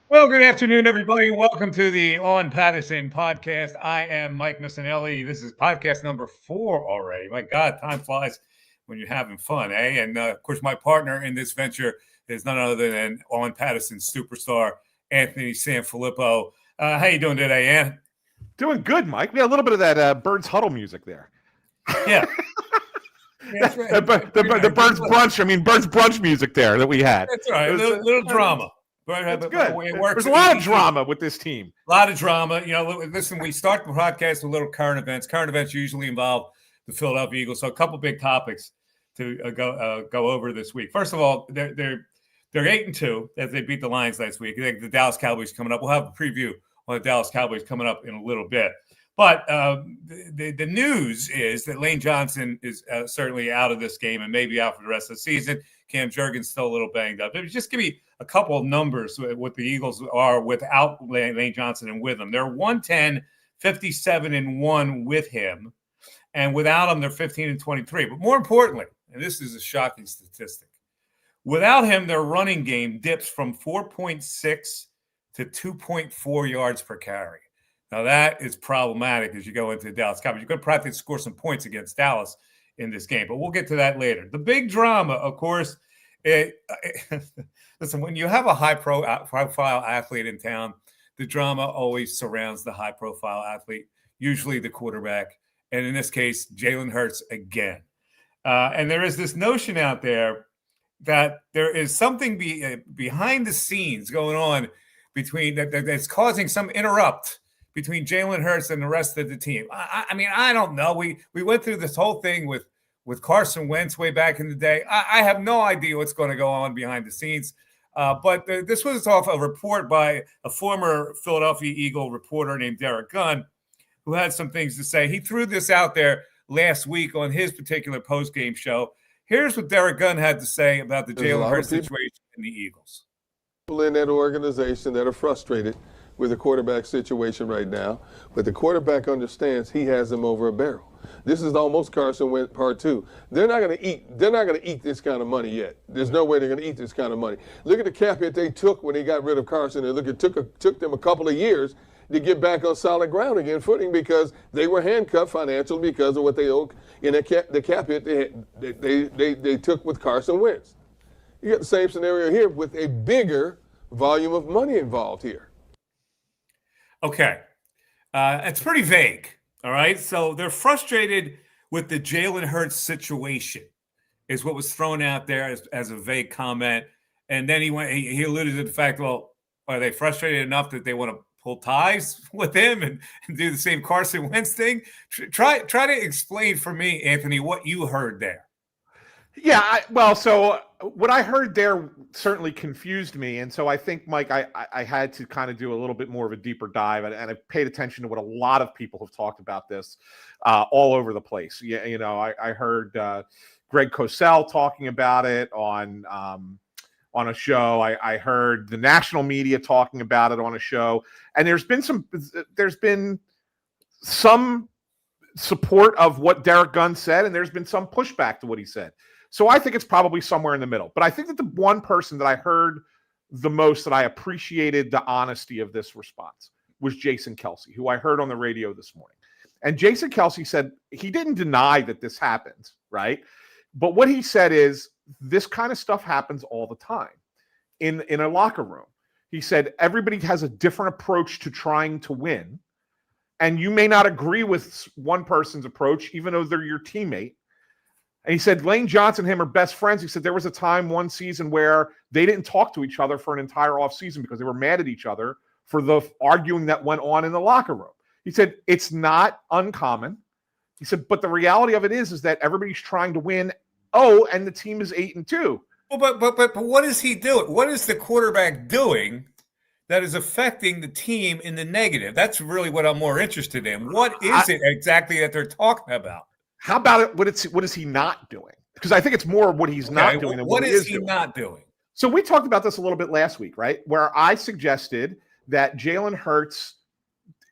Well, good afternoon, everybody. Welcome to the On Pattison podcast. I am Mike Missinelli. This is podcast number 4 already. My God, time flies when you're having fun, eh? And of course, my partner in this venture is none other than On Pattison superstar Anthony Sanfilippo. How you doing today, Ann? Doing good, Mike. We had a little bit of that Birds Huddle music there. Yeah. That's right. The Birds Brunch. Birds Brunch music there that we had. That's right. A little drama. That's good. There's a lot of drama with this team. A lot of drama. You know, listen, we start the podcast with little current events. Current events usually involve the Philadelphia Eagles. So a couple big topics to go over this week. First of all, they're 8-2 as they beat the Lions last week. I think the Dallas Cowboys coming up. We'll have a preview on the Dallas Cowboys coming up in a little bit. But the news is that Lane Johnson is certainly out of this game and maybe out for the rest of the season. Cam Jurgens still a little banged up. Just give me a couple of numbers what the Eagles are without Lane Johnson and with him. They're 110, 57-1 with him. And without him, they're 15-23. But more importantly, and this is a shocking statistic, without him, their running game dips from 4.6 to 2.4 yards per carry. Now, that is problematic as you go into the Dallas Cowboys. You're going to probably score some points against Dallas in this game, but we'll get to that later. The big drama, of course, listen, when you have a high-profile athlete in town, the drama always surrounds the high-profile athlete, usually the quarterback, and in this case, Jalen Hurts again. And there is this notion out there that there is something behind the scenes going on that's causing some interrupt between Jalen Hurts and the rest of the team. I don't know. We went through this whole thing with Carson Wentz way back in the day. I have no idea what's going to go on behind the scenes. But this was off a report by a former Philadelphia Eagle reporter named Derek Gunn, who had some things to say. He threw this out there last week on his particular post-game show. Here's what Derek Gunn had to say about the Jalen Hurts situation in the Eagles. People in that organization that are frustrated with the quarterback situation right now, but the quarterback understands he has him over a barrel. This is almost Carson Wentz part 2. They're not going to eat this kind of money yet. There's no way they're going to eat this kind of money. Look at the cap hit they took when they got rid of Carson, and look, it took them a couple of years to get back on solid ground again, footing, because they were handcuffed financially because of what they owed in the cap hit they took with Carson Wentz. You got the same scenario here with a bigger volume of money involved here. Okay. It's pretty vague, all right? So they're frustrated with the Jalen Hurts situation is what was thrown out there as a vague comment. And then he alluded to the fact, well, are they frustrated enough that they want to pull ties with him and do the same Carson Wentz thing? Try to explain for me, Anthony, what you heard there. Yeah, so what I heard there certainly confused me. And so I think, Mike, I had to kind of do a little bit more of a deeper dive. And I paid attention to what a lot of people have talked about this all over the place. I heard Greg Cosell talking about it on a show. I heard the national media talking about it on a show. And there's been some support of what Derek Gunn said, and there's been some pushback to what he said. So I think it's probably somewhere in the middle. But I think that the one person that I heard the most that I appreciated the honesty of this response was Jason Kelce, who I heard on the radio this morning. And Jason Kelce said he didn't deny that this happened, right? But what he said is this kind of stuff happens all the time in a locker room. He said everybody has a different approach to trying to win. And you may not agree with one person's approach, even though they're your teammate. And he said Lane Johnson and him are best friends. He said there was a time one season where they didn't talk to each other for an entire offseason because they were mad at each other for the arguing that went on in the locker room. He said it's not uncommon. He said, but the reality of it is that everybody's trying to win. Oh, and the team is 8-2. Well, but what is he doing? What is the quarterback doing that is affecting the team in the negative? That's really what I'm more interested in. What is it exactly that they're talking about? How about it? What is he not doing? Because I think it's more what he's not doing than what he is doing. Not doing? So we talked about this a little bit last week, right? Where I suggested that Jalen Hurts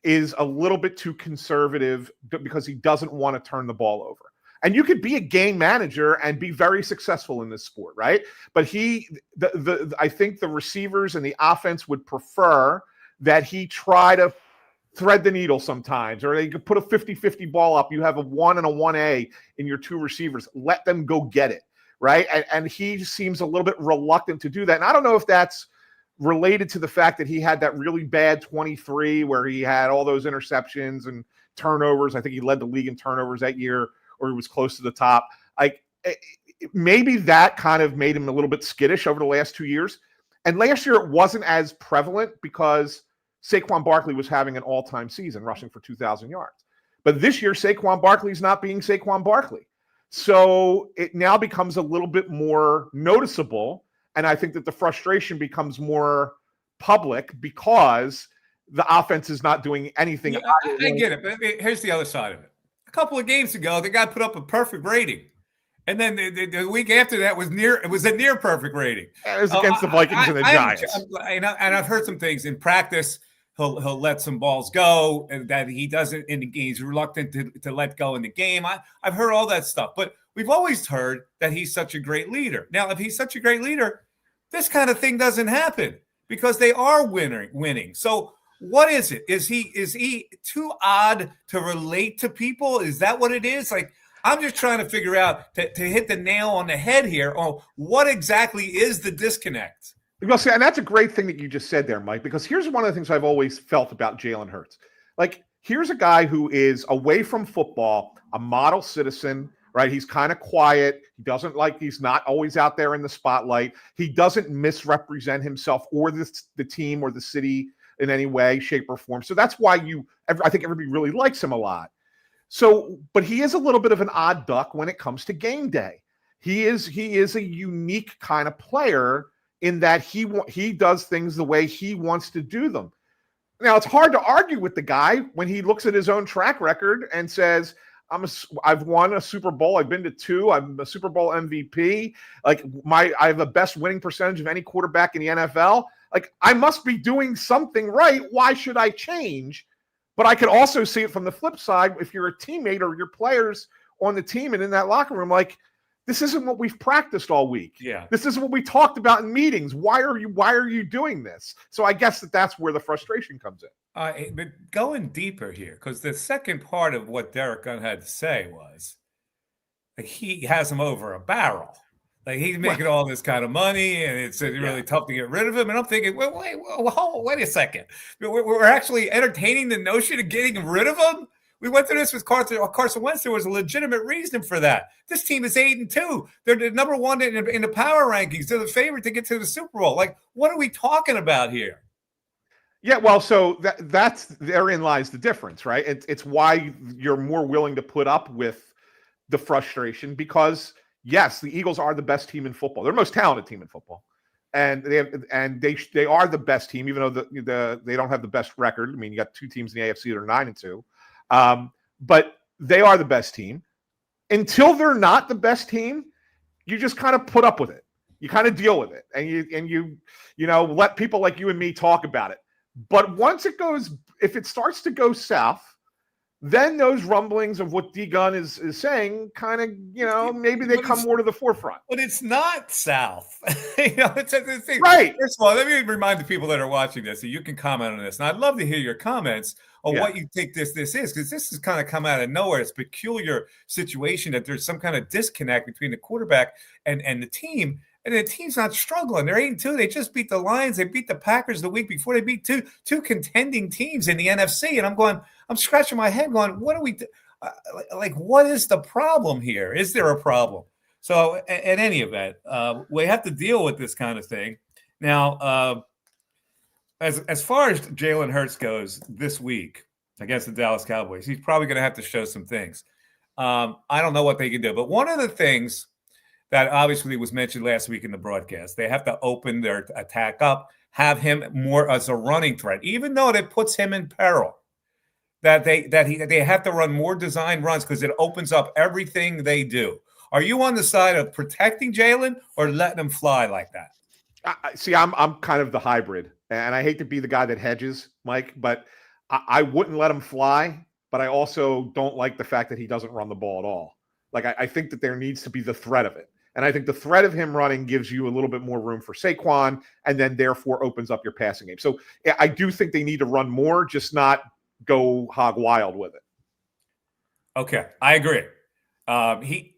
is a little bit too conservative because he doesn't want to turn the ball over. And you could be a game manager and be very successful in this sport, right? But I think the receivers and the offense would prefer that he try to thread the needle sometimes, or they could put a 50-50 ball up. You have a 1 and a 1A in your two receivers. Let them go get it, right? And he seems a little bit reluctant to do that. And I don't know if that's related to the fact that he had that really bad 23 where he had all those interceptions and turnovers. I think he led the league in turnovers that year, or he was close to the top. Maybe that kind of made him a little bit skittish over the last 2 years. And last year it wasn't as prevalent because Saquon Barkley was having an all-time season, rushing for 2,000 yards. But this year, Saquon Barkley's not being Saquon Barkley. So it now becomes a little bit more noticeable, and I think that the frustration becomes more public because the offense is not doing anything. Yeah, I get it, but here's the other side of it. A couple of games ago, the guy put up a perfect rating. And then the week after that was a near perfect rating. It was against the Vikings and the Giants. And I've heard some things in practice. He'll let some balls go, and that he doesn't. And he's reluctant to let go in the game. I've heard all that stuff, but we've always heard that he's such a great leader. Now, if he's such a great leader, this kind of thing doesn't happen because they are winning. So what is it? Is he too odd to relate to people? Is that what it is? Like, I'm just trying to figure out to hit the nail on the head here on what exactly is the disconnect. Well, see, and that's a great thing that you just said there, Mike, because here's one of the things I've always felt about Jalen Hurts. Like, here's a guy who is away from football, a model citizen, right? He's kind of quiet. He's not always out there in the spotlight. He doesn't misrepresent himself or the team or the city in any way, shape, or form. So that's why I think everybody really likes him a lot. So, but he is a little bit of an odd duck when it comes to game day. He is a unique kind of player in that he does things the way he wants to do them. Now, it's hard to argue with the guy when he looks at his own track record and says, I've won a Super Bowl. I've been to 2. I'm a Super Bowl MVP. Like, I have the best winning percentage of any quarterback in the NFL. Like, I must be doing something right. Why should I change? But I could also see it from the flip side. If you're a teammate or your players on the team and in that locker room, like, this isn't what we've practiced all week. Yeah. This isn't what we talked about in meetings. Why are you doing this? So I guess that's where the frustration comes in. But going deeper here, because the second part of what Derek Gunn had to say was, like, he has him over a barrel. Like, he's making all this kind of money, and it's really tough to get rid of him. And I'm thinking, wait a second. We're actually entertaining the notion of getting rid of him? We went through this with Carson Wentz. There was a legitimate reason for that. This team is 8-2. They're the number one in the power rankings. They're the favorite to get to the Super Bowl. Like, what are we talking about here? Yeah, well, so that's therein lies the difference, right? It's why you're more willing to put up with the frustration because, yes, the Eagles are the best team in football. They're the most talented team in football, and they are the best team, even though they don't have the best record. I mean, you got 2 teams in the AFC that are 9-2. But they are the best team. Until they're not the best team, you just kind of put up with it. You kind of deal with it, and you let people like you and me talk about it. But once if it starts to go south, then those rumblings of what D Gunn is saying kind of, maybe they come more to the forefront. But it's not south. It's a thing. Right. First of all, let me remind the people that are watching this that you can comment on this. And I'd love to hear your comments on what you think this is, because this has kind of come out of nowhere. It's a peculiar situation that there's some kind of disconnect between the quarterback and the team. And the team's not struggling. They're 8-2. They just beat the Lions. They beat the Packers the week before. They beat two contending teams in the NFC. And I'm scratching my head going, what are we what is the problem here? Is there a problem? So at any event, we have to deal with this kind of thing. Now, as far as Jalen Hurts goes this week against the Dallas Cowboys, he's probably going to have to show some things. I don't know what they can do. But one of the things that obviously was mentioned last week in the broadcast, they have to open their attack up, have him more as a running threat, even though that puts him in peril. That they have to run more design runs because it opens up everything they do. Are you on the side of protecting Jalen or letting him fly like that? See, I'm kind of the hybrid, and I hate to be the guy that hedges, Mike, but I wouldn't let him fly. But I also don't like the fact that he doesn't run the ball at all. Like, I think that there needs to be the threat of it. And I think the threat of him running gives you a little bit more room for Saquon, and then therefore opens up your passing game. So I do think they need to run more, just not go hog wild with it. Okay, I agree.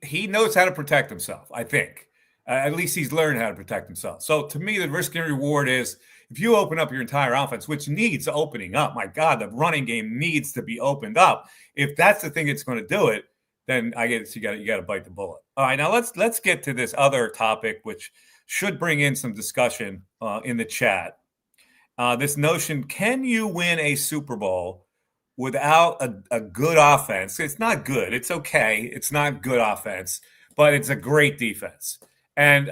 He knows how to protect himself, I think. At least he's learned how to protect himself. So to me, the risk and reward is if you open up your entire offense, which needs opening up, my God, the running game needs to be opened up. If that's the thing that's going to do it, then I guess you got to bite the bullet. All right, now let's get to this other topic, which should bring in some discussion in the chat. This notion: can you win a Super Bowl without a good offense? It's not good. It's okay. It's not good offense, but it's a great defense. And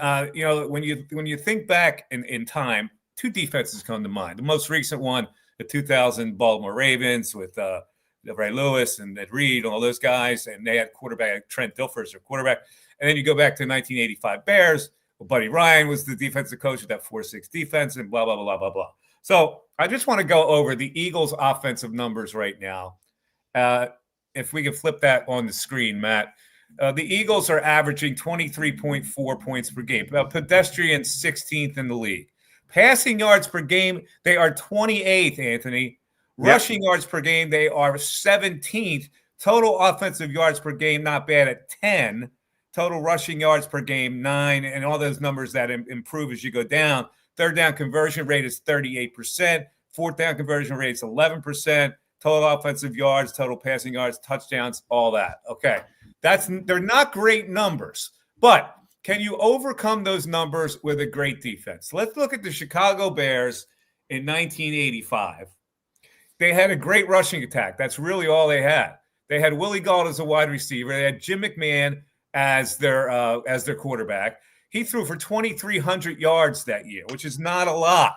when you think back in time, two defenses come to mind. The most recent one, the 2000 Baltimore Ravens with Ray Lewis and Ed Reed, all those guys, and they had quarterback Trent Dilfer as their quarterback. And then you go back to 1985 Bears. Well, Buddy Ryan was the defensive coach of that 4-6 defense, and blah, blah, blah, blah, blah. So I just want to go over the Eagles' offensive numbers right now. If we can flip that on the screen, Matt. The Eagles are averaging 23.4 points per game, about pedestrian 16th in the league. Passing yards per game, they are 28th, Anthony. Rushing yards per game, they are 17th. Total offensive yards per game, not bad at 10. Total rushing yards per game, 9. And all those numbers that improve as you go down. Third down conversion rate is 38%. Fourth down conversion rate is 11%. Total offensive yards, total passing yards, touchdowns, all that. Okay. They're not great numbers, but can you overcome those numbers with a great defense? Let's look at the Chicago Bears in 1985. They had a great rushing attack. That's really all they had. They had Willie Gault as a wide receiver. They had Jim McMahon as their quarterback. He threw for 2,300 yards that year, which is not a lot.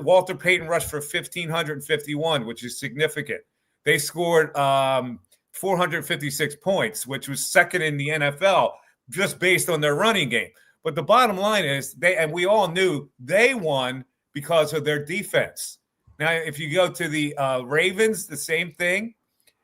Walter Payton rushed for 1,551, which is significant. They scored 456 points, which was second in the NFL, just based on their running game. But the bottom line is we all knew they won because of their defense. Now, if you go to the Ravens, the same thing.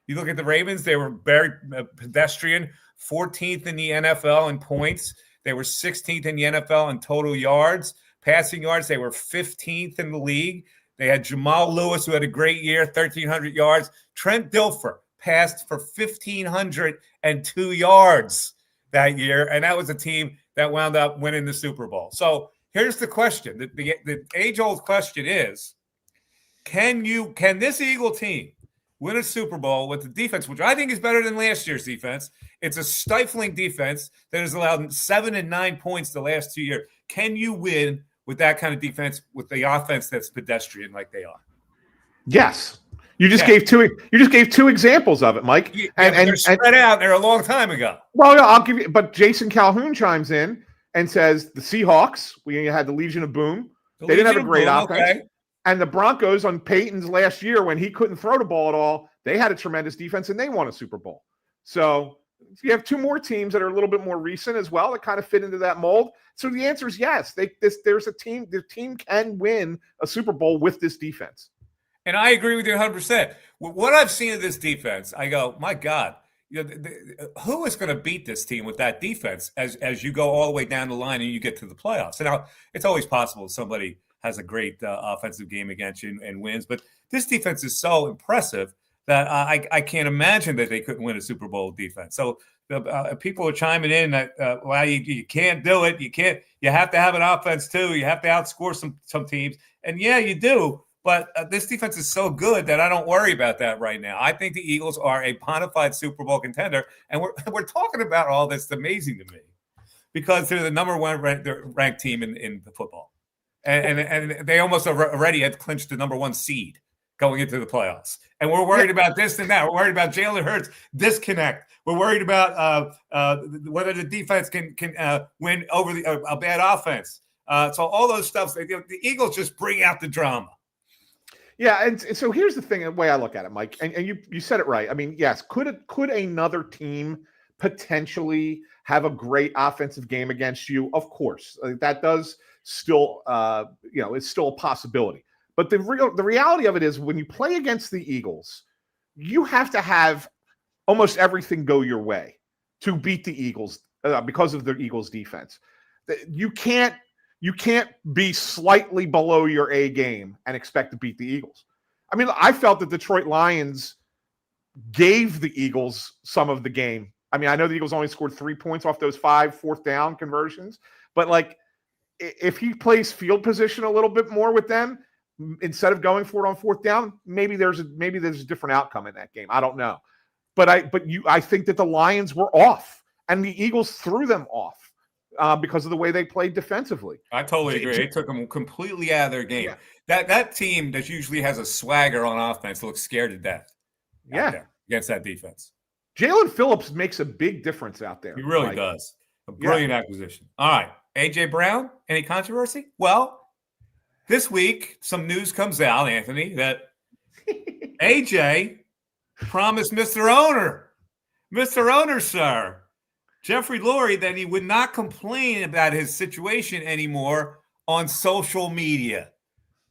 You look at the Ravens, they were very pedestrian, 14th in the NFL in points. They were 16th in the NFL in total yards. Passing yards, they were 15th in the league. They had Jamal Lewis, who had a great year, 1,300 yards. Trent Dilfer passed for 1,502 yards that year, and that was a team that wound up winning the Super Bowl. So here's the question. The age-old question is, can this Eagle team win a Super Bowl with the defense, which I think is better than last year's defense? It's a stifling defense that has allowed 7 and 9 points the last 2 years. Can you win with that kind of defense with the offense that's pedestrian like they are? Yes. You just gave two examples of it, Mike. And they're spread out. They're a long time ago. Well, yeah, I'll give you. But Jason Calhoun chimes in and says the Seahawks. We had the Legion of Boom. They didn't have a great offense. Okay. And the Broncos on Peyton's last year, when he couldn't throw the ball at all, they had a tremendous defense and they won a Super Bowl. So you have two more teams that are a little bit more recent as well that kind of fit into that mold. So the answer is yes. There's a team. The team can win a Super Bowl with this defense. And I agree with you 100%. What I've seen of this defense, I go, my God, who is going to beat this team with that defense as you go all the way down the line and you get to the playoffs? And now it's always possible somebody has a great offensive game against you and wins. But this defense is so impressive that I can't imagine that they couldn't win a Super Bowl defense. So people are chiming in that, you can't do it. You have to have an offense too. You have to outscore some teams. And yeah, you do. But this defense is so good that I don't worry about that right now. I think the Eagles are a bona fide Super Bowl contender. And we're talking about all this. It's amazing to me because they're the number one ranked team in the football. And they almost already had clinched the number one seed going into the playoffs. And we're worried about this and that. We're worried about Jalen Hurts disconnect. We're worried about whether the defense can win over a bad offense. So all those stuff, the Eagles just bring out the drama. Yeah, and so here's the thing, the way I look at it, Mike, and you said it right. I mean, yes, could another team potentially have a great offensive game against you? Of course, that does still, it's still a possibility. But the reality of it is, when you play against the Eagles, you have to have almost everything go your way. to beat the Eagles because of the Eagles defense. You can't be slightly below your A game and expect to beat the Eagles. I mean, I felt the Detroit Lions gave the Eagles some of the game. I mean, I know the Eagles only scored 3 points off those 5 fourth down conversions, but like if he plays field position a little bit more with them instead of going for it on fourth down, maybe there's a different outcome in that game. I don't know, but I think that the Lions were off and the Eagles threw them off because of the way they played defensively. I totally agree. They took them completely out of their game. Yeah. That team that usually has a swagger on offense looks scared to death. Yeah, against that defense. Jalen Phillips makes a big difference out there. He really does. A brilliant acquisition. All right. A.J. Brown, any controversy? Well, this week, some news comes out, Anthony, that A.J. promised Mr. Owner, sir, Jeffrey Lurie, that he would not complain about his situation anymore on social media.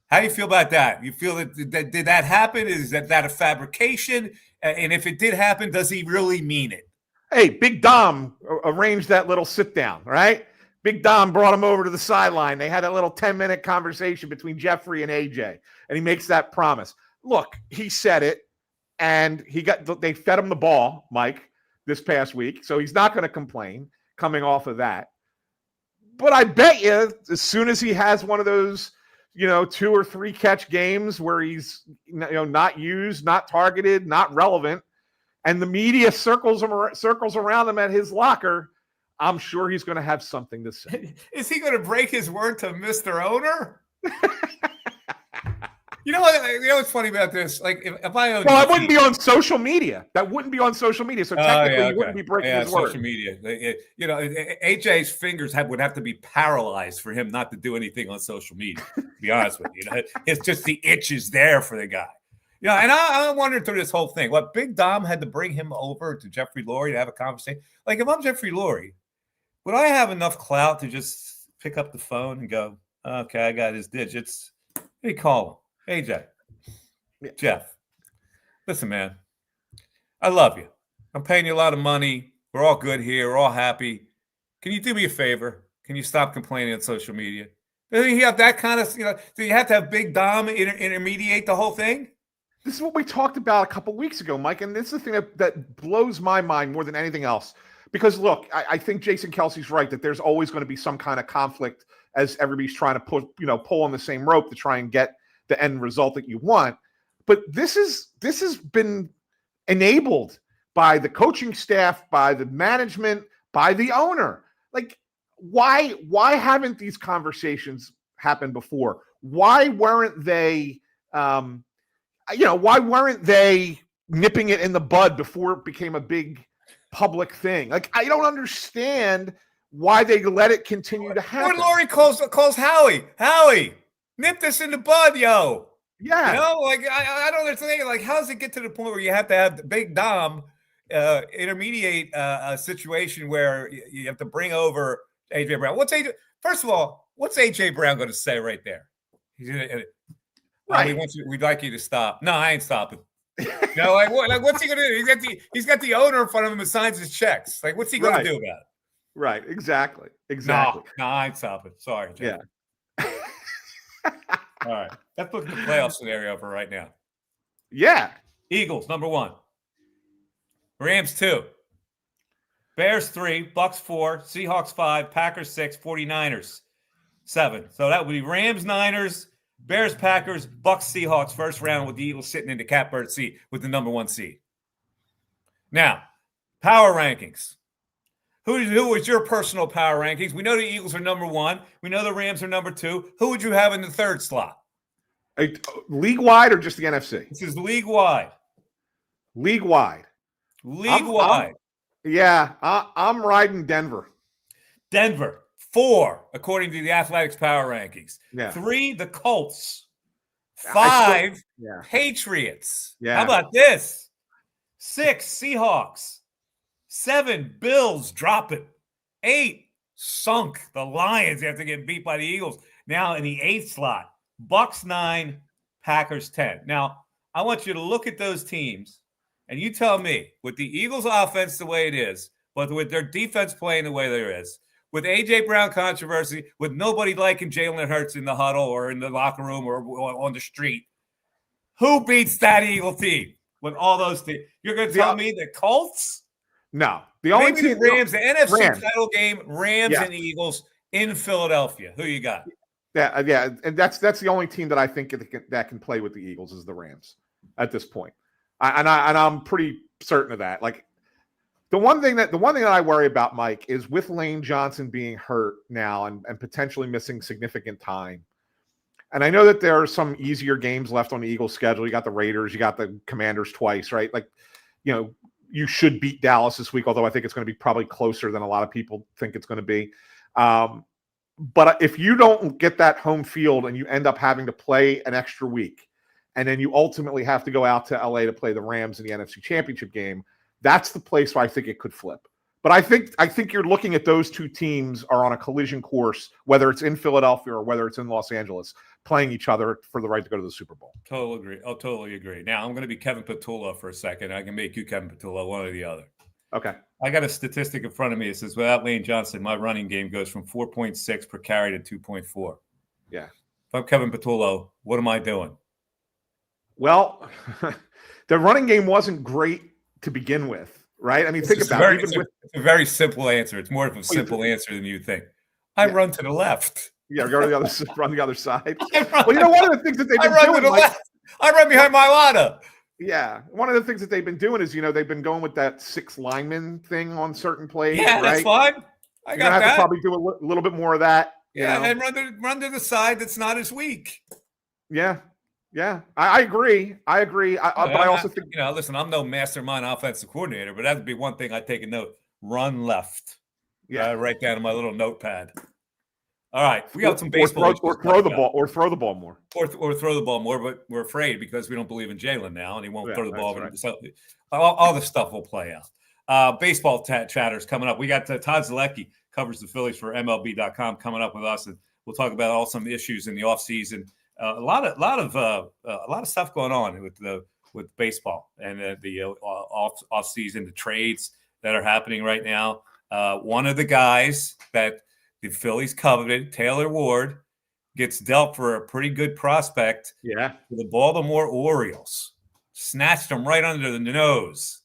How do you feel about that? You feel that did that happen? Is that a fabrication? And if it did happen, does he really mean it? Hey, Big Dom arranged that little sit down, right? Big Dom brought him over to the sideline. They had a little 10-minute conversation between Jeffrey and AJ, and he makes that promise. Look, he said it, and they fed him the ball, Mike, this past week, so he's not going to complain coming off of that. But I bet you, as soon as he has one of those, 2 or 3 catch games where he's not used, not targeted, not relevant, and the media circles around him at his locker, I'm sure he's going to have something to say. Is he going to break his word to Mr. Owner? You know what's funny about this? Like if I own, I wouldn't be on social media. That wouldn't be on social media. So technically, you wouldn't be breaking his word. Social media. AJ's fingers would have to be paralyzed for him not to do anything on social media. To be honest with you, it's just the itch is there for the guy. And I wondered through this whole thing, what Big Dom had to bring him over to Jeffrey Lurie to have a conversation. Like if I'm Jeffrey Lurie, would I have enough clout to just pick up the phone and go, okay, I got his digits. Hey, call him. AJ, Jeff, listen, man, I love you. I'm paying you a lot of money. We're all good here. We're all happy. Can you do me a favor? Can you stop complaining on social media? Do you have that kind of, do you have to have Big Dom intermediate the whole thing? This is what we talked about a couple weeks ago, Mike, and this is the thing that blows my mind more than anything else. Because, look, I think Jason Kelsey's right that there's always going to be some kind of conflict as everybody's trying to pull on the same rope to try and get the end result that you want. But this has been enabled by the coaching staff, by the management, by the owner. Like, why haven't these conversations happened before? Why weren't they why weren't they nipping it in the bud before it became a big public thing? Like, I don't understand why they let it continue to happen. Or Lurie calls Howie, nip this in the bud, yo. Yeah. I don't understand. Like, how does it get to the point where you have to have the Big Dom intermediate a situation where you have to bring over A.J. Brown? First of all, what's A.J. Brown going to say right there? Right. We'd like you to stop. No, I ain't stopping. What's he going to do? He's got the owner in front of him who signs his checks. Like, what's he going to do about it? Right. Exactly. No, I ain't stopping. Sorry, Jay. Yeah. All right. Let's look at the playoff scenario for right now. Yeah. Eagles, number 1. Rams, 2. Bears, 3. Bucks, 4. Seahawks, 5. Packers, 6. 49ers, 7. So that would be Rams, Niners, Bears, Packers, Bucks, Seahawks, first round with the Eagles sitting in the catbird seat with the number 1 seed. Now, power rankings. Who was your personal power rankings? We know the Eagles are number 1. We know the Rams are number 2. Who would you have in the third slot? League-wide or just the NFC? This is league-wide. League-wide. League-wide. I'm riding Denver. Denver, 4, according to the Athletics power rankings. Yeah. 3, the Colts. 5, Patriots. Yeah. How about this? 6, Seahawks. 7, Bills, drop it. 8, sunk. The Lions after getting beat by the Eagles. Now in the 8th slot, Bucks 9, Packers 10. Now, I want you to look at those teams, and you tell me, with the Eagles' offense the way it is, but with their defense playing the way there is, with A.J. Brown controversy, with nobody liking Jalen Hurts in the huddle or in the locker room or on the street, who beats that Eagle team with all those teams? You're going to tell me the Colts? No. The only Maybe team, the Rams, the NFC Rams. title game, Rams and Eagles in Philadelphia. Who you got? Yeah, and that's the only team that I think that can play with the Eagles is the Rams at this point. I'm pretty certain of that. Like the one thing that I worry about, Mike, is with Lane Johnson being hurt now and potentially missing significant time. And I know that there are some easier games left on the Eagles schedule. You got the Raiders, you got the Commanders twice, right? Like, you should beat Dallas this week, although I think it's going to be probably closer than a lot of people think it's going to be. But if you don't get that home field and you end up having to play an extra week, and then you ultimately have to go out to LA to play the Rams in the NFC Championship game, that's the place where I think it could flip. But I think you're looking at those two teams are on a collision course, whether it's in Philadelphia or whether it's in Los Angeles, playing each other for the right to go to the Super Bowl. Totally agree. Now, I'm going to be Kevin Petullo for a second. I can make you Kevin Petullo, one or the other. Okay. I got a statistic in front of me. It says, without Lane Johnson, my running game goes from 4.6 per carry to 2.4. Yeah. If I'm Kevin Petullo, what am I doing? Well, the running game wasn't great to begin with, right? I mean, think about it. It's a very simple answer. It's more of a simple answer than you think. I run to the left. Yeah, go to the other, run the other side. Well, one of the things that they've been doing, to the left. I run behind my Lada. Yeah, one of the things that they've been doing is, they've been going with that 6 lineman thing on certain plays. Yeah, right? that's fine. I got that. Have to probably do a little bit more of that. Yeah, and run to the side that's not as weak. Yeah. I agree. But I also think, listen, I'm no mastermind offensive coordinator, but that'd be one thing I'd take a note. Run left. Yeah, write down in my little notepad. All right, we got some baseball. Or throw the ball more. Or throw the ball more, but we're afraid because we don't believe in Jalen now, and he won't throw the ball. Right. So all the stuff will play out. Baseball chatters coming up. We got Todd Zolecki, covers the Phillies for MLB.com, coming up with us, and we'll talk about all some issues in the offseason. A lot of stuff going on with baseball and the off season, the trades that are happening right now. One of the guys that the Phillies coveted, Taylor Ward, gets dealt for a pretty good prospect. Yeah, for the Baltimore Orioles. Snatched him right under the nose.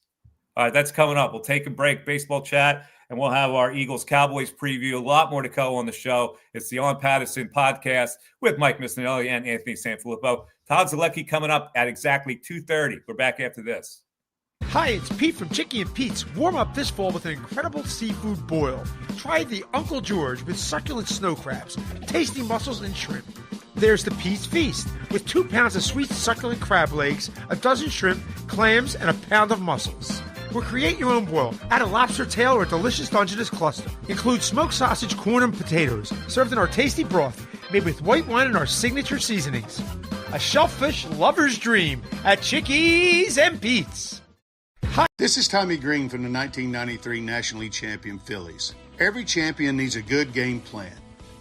All right, that's coming up. We'll take a break, baseball chat, and we'll have our Eagles-Cowboys preview. A lot more to go on the show. It's the On Pattison podcast with Mike Missinelli and Anthony Sanfilippo. Todd Zolecki coming up at exactly 2:30. We're back after this. Hi, it's Pete from Chicky and Pete's. Warm up this fall with an incredible seafood boil. Try the Uncle George with succulent snow crabs, tasty mussels, and shrimp. There's the Pete's Feast with 2 pounds of sweet succulent crab legs, a dozen shrimp, clams, and a pound of mussels. Or create your own boil. Add a lobster tail or a delicious Dungeness cluster. Include smoked sausage, corn, and potatoes, served in our tasty broth, made with white wine and our signature seasonings. A shellfish lover's dream at Chickies and Pete's. Hi. This is Tommy Green from the 1993 National League champion Phillies. Every champion needs a good game plan.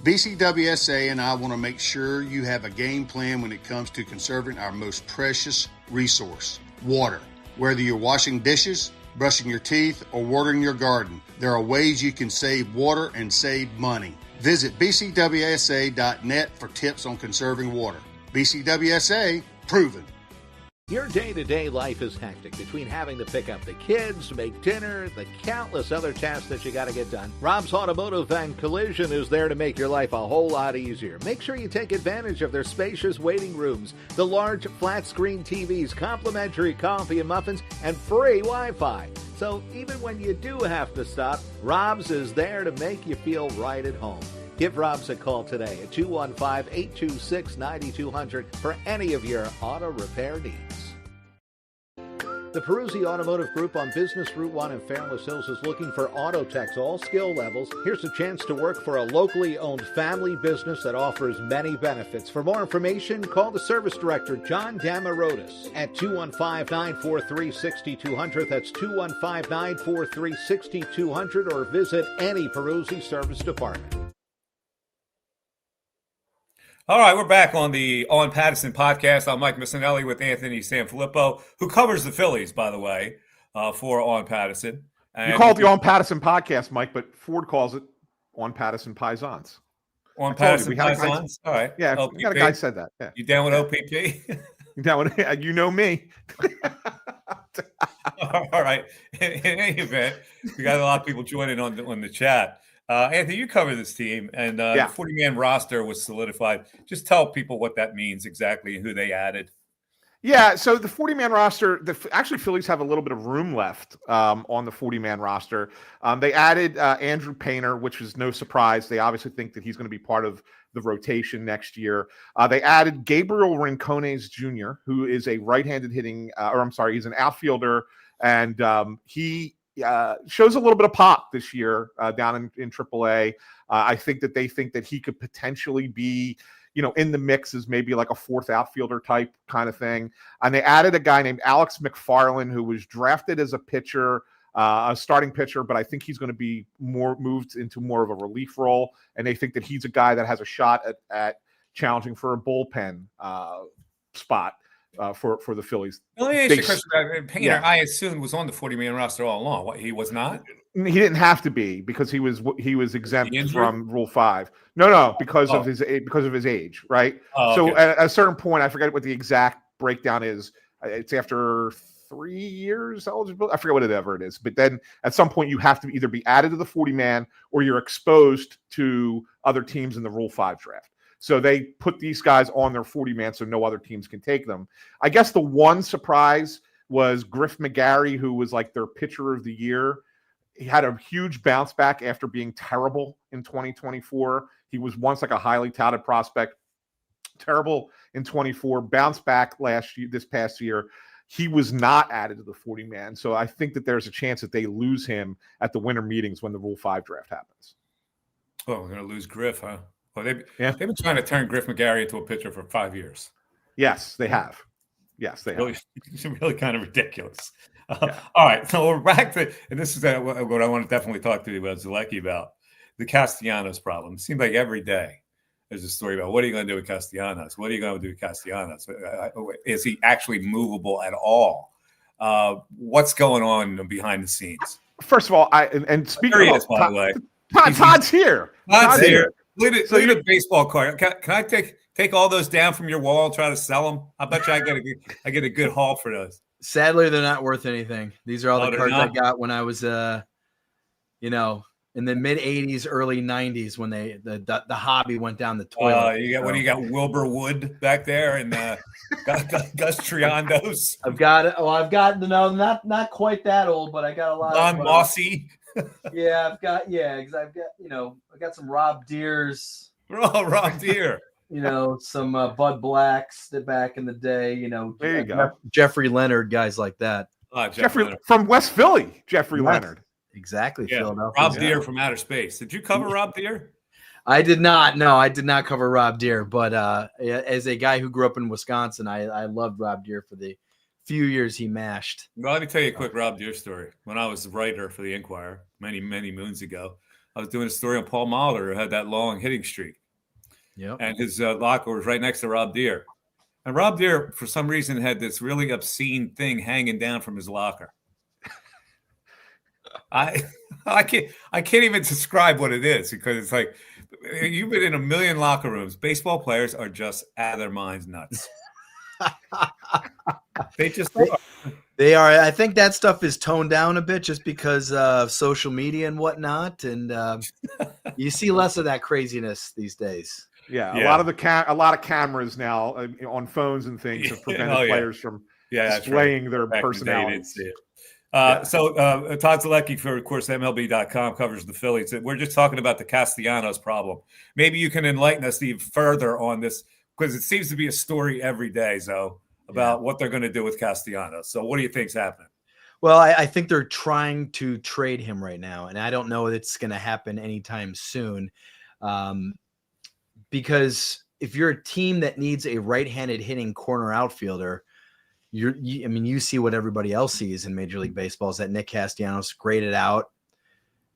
BCWSA and I want to make sure you have a game plan when it comes to conserving our most precious resource, water. Whether you're washing dishes, brushing your teeth, or watering your garden, there are ways you can save water and save money. Visit bcwsa.net for tips on conserving water. BCWSA, proven. Your day-to-day life is hectic between having to pick up the kids, make dinner, the countless other tasks that you got to get done. Rob's Automotive and Collision is there to make your life a whole lot easier. Make sure you take advantage of their spacious waiting rooms, the large flat-screen TVs, complimentary coffee and muffins, and free Wi-Fi. So even when you do have to stop, Rob's is there to make you feel right at home. Give Rob's a call today at 215-826-9200 for any of your auto repair needs. The Peruzzi Automotive Group on Business Route 1 in Fairless Hills is looking for auto techs, all skill levels. Here's a chance to work for a locally owned family business that offers many benefits. For more information, call the service director, John Damarotis, at 215-943-6200. That's 215-943-6200, or visit any Peruzzi service department. All right, we're back on the On Pattison podcast. I'm Mike Missinelli with Anthony Sanfilippo, who covers the Phillies, by the way, for On Pattison. You call it the On Pattison podcast, Mike, but Ford calls it On Pattison Paisans. On Pattison Paisans? All right. Yeah, we got a guy said that. Yeah. You down with OPP? You down with, you know me. All right. In any event, we got a lot of people joining on the chat. Anthony, you cover this team, and the 40-man roster was solidified. Just tell people what that means exactly and who they added. Yeah, so the 40-man roster, actually Phillies have a little bit of room left on the 40-man roster. They added Andrew Painter, which was no surprise. They obviously think that he's going to be part of the rotation next year. They added Gabriel Rincones Jr., who is a right-handed hitting, he's an outfielder, and he shows a little bit of pop this year down in AAA. I think that they think that he could potentially be in the mix as maybe like a fourth outfielder type kind of thing. And they added a guy named Alex McFarland, who was drafted as a pitcher, a starting pitcher, but I think he's going to be moved into more of a relief role. And they think that he's a guy that has a shot at challenging for a bullpen spot for the Phillies. Let me ask you a question. Painter, I assumed, was on the 40-man roster all along. What, he was not? He didn't have to be because he was exempt from Rule 5. No, because of his age, right? So at a certain point, I forget what the exact breakdown is. It's after 3 years eligible. I forget whatever it is. But then at some point, you have to either be added to the 40-man or you're exposed to other teams in the Rule 5 draft. So they put these guys on their 40-man so no other teams can take them. I guess the one surprise was Griff McGarry, who was like their pitcher of the year. He had a huge bounce back after being terrible in 2024. He was once like a highly touted prospect, terrible in 24, bounced back this past year. He was not added to the 40-man. So I think that there's a chance that they lose him at the winter meetings when the Rule 5 draft happens. Oh, we're going to lose Griff, huh? Well, they've been trying to turn Griff McGarry into a pitcher for 5 years. Yes, they have. It's really kind of ridiculous. All right, so we're back to, and this is what I want to definitely talk to you about Zolecki about, the Castellanos problem. It seems like every day there's a story about what are you going to do with Castellanos? What are you going to do with Castellanos? Is he actually movable at all? What's going on behind the scenes? First of all, and speaking of, by the way, Todd's here. Todd's here. Look at the baseball card. Can I take all those down from your wall and try to sell them? I bet you I get a good haul for those. Sadly, they're not worth anything. These are all the cards I got when I was, in the mid '80s, early '90s, when the hobby went down the toilet. You got Wilbur Wood back there and Gus Triandos. I've got not quite that old, but I got a lot. Don Mossy. I've got I got some Rob Deers. Oh, Rob Deer. Some Bud Blacks back in the day, there you go. Jeffrey Leonard, guys like that. Jeffrey Leonard. From West Philly, Leonard. Exactly. Yeah. Philadelphia. Rob Deer from outer space. Did you cover Rob Deer? I did not. No, I did not cover Rob Deer. But as a guy who grew up in Wisconsin, I loved Rob Deer for the few years he mashed. Well, let me tell you a quick Rob Deer story. When I was the writer for the Inquirer many, many moons ago, I was doing a story on Paul Mahler, who had that long hitting streak. Yep. And his locker was right next to Rob Deer. And Rob Deer, for some reason, had this really obscene thing hanging down from his locker. I can't even describe what it is, because it's like, you've been in a million locker rooms. Baseball players are just out of their minds nuts. They just are. They are. I think that stuff is toned down a bit just because of social media and whatnot, and you see less of that craziness these days. Yeah. A lot of cameras now on phones and things have prevented players from displaying their personalities. So Todd Zolecki for, of course, MLB.com covers the Phillies. We're just talking about the Castellanos problem. Maybe you can enlighten us even further on this, because it seems to be a story every day, about what they're going to do with Castellanos. So what do you think's happening? Well, I think they're trying to trade him right now, and I don't know if it's going to happen anytime soon. Because if you're a team that needs a right-handed hitting corner outfielder, you see what everybody else sees in Major League Baseball is that Nick Castellanos graded out.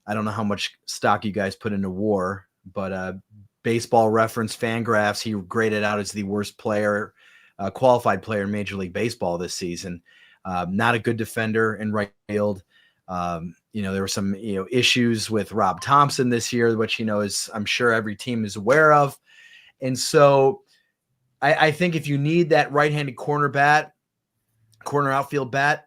I don't know how much stock you guys put into WAR, but Baseball Reference Fangraphs, he graded out as the worst player, qualified player in Major League Baseball this season. Not a good defender in right field. there were some, issues with Rob Thompson this year, which, is, I'm sure every team is aware of. And so I think if you need that right-handed corner outfield bat,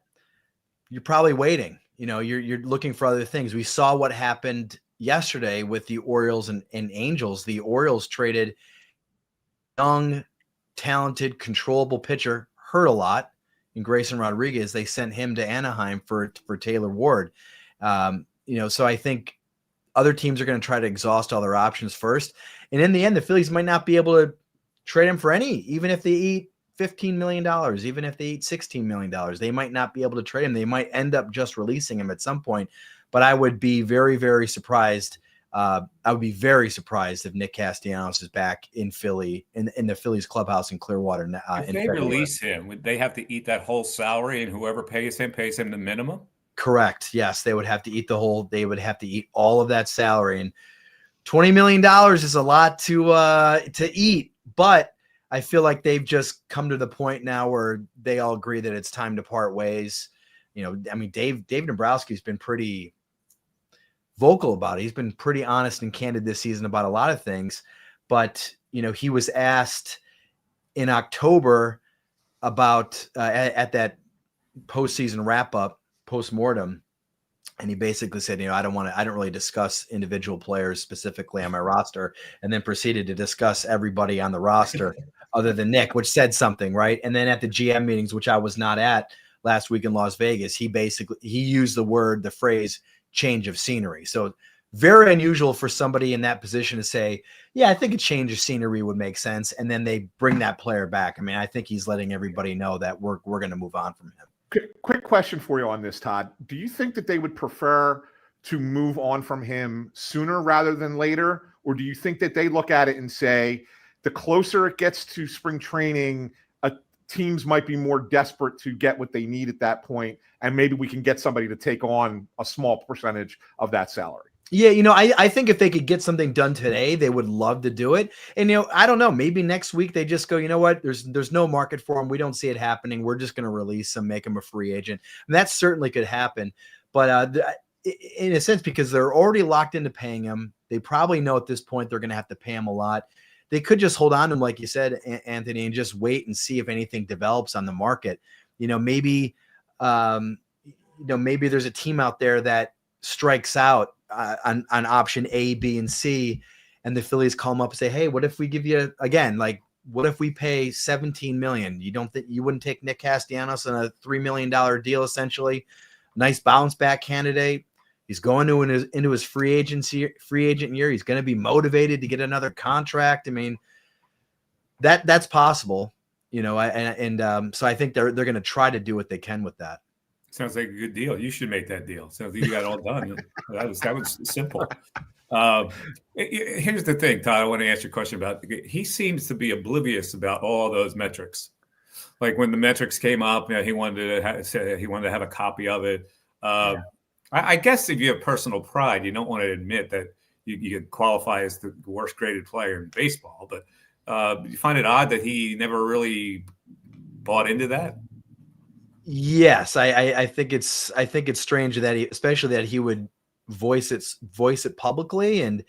you're probably waiting. You're looking for other things. We saw what happened yesterday with the Orioles and Angels. The Orioles traded young, talented, controllable pitcher, hurt a lot, in Grayson Rodriguez. They sent him to Anaheim for Taylor Ward. So I think other teams are going to try to exhaust all their options first. And in the end, the Phillies might not be able to trade him for any, even if they eat $15 million, even if they eat $16 million, they might not be able to trade him. They might end up just releasing him at some point, but I would be very, very surprised. I would be very surprised if Nick Castellanos is back in Philly, in the Phillies clubhouse in Clearwater. If they release him, would they have to eat that whole salary, and whoever pays him the minimum? Correct. Yes, they would have to eat they would have to eat all of that salary, and $20 million is a lot to eat, but I feel like they've just come to the point now where they all agree that it's time to part ways. Dave Dombrowski's been pretty vocal about it. He's been pretty honest and candid this season about a lot of things, but he was asked in October about at that postseason wrap up postmortem, and he basically said, I don't really discuss individual players specifically on my roster, and then proceeded to discuss everybody on the roster other than Nick, which said something, right? And then at the GM meetings, which I was not at last week in Las Vegas, he used the phrase change of scenery. So very unusual for somebody in that position to say, yeah, I think a change of scenery would make sense. And then they bring that player back. I think he's letting everybody know that we're going to move on from him. Quick question for you on this, Todd. Do you think that they would prefer to move on from him sooner rather than later? Or do you think that they look at it and say, the closer it gets to spring training, teams might be more desperate to get what they need at that point, and maybe we can get somebody to take on a small percentage of that salary? Yeah, I think if they could get something done today, they would love to do it. And, I don't know, maybe next week they just go, you know what, there's no market for him. We don't see it happening. We're just going to release him, make him a free agent. And that certainly could happen. But in a sense, because they're already locked into paying him, they probably know at this point they're going to have to pay him a lot. They could just hold on to him, like you said, Anthony, and just wait and see if anything develops on the market. Maybe there's a team out there that strikes out on option A, B, and C, and the Phillies call them up and say, hey, what if we give you, again, what if we pay $17 million? You don't think you wouldn't take Nick Castellanos on a $3 million deal, essentially? Nice bounce back candidate. He's going into his free agent year. He's going to be motivated to get another contract. That's possible, so I think they're going to try to do what they can with that. Sounds like a good deal. You should make that deal. Sounds like you got it all done. That was simple. Here's the thing, Todd. I want to ask you a question about. He seems to be oblivious about all those metrics. Like when the metrics came up, he wanted to have a copy of it. I guess if you have personal pride, you don't want to admit that you qualify as the worst graded player in baseball. But you find it odd that he never really bought into that. Yes, I think it's strange that especially that he would voice it publicly and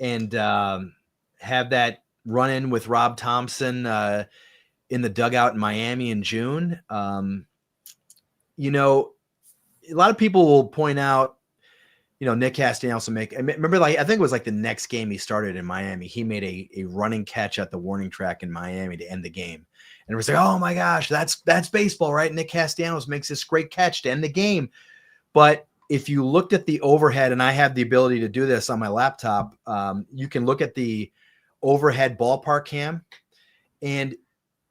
have that run in with Rob Thompson in the dugout in Miami in June. A lot of people will point out, Nick Castellanos will remember, I think it was the next game he started in Miami, he made a running catch at the warning track in Miami to end the game. And it was like, oh my gosh, that's baseball, right? Nick Castellanos makes this great catch to end the game. But if you looked at the overhead, and I have the ability to do this on my laptop, you can look at the overhead ballpark cam, and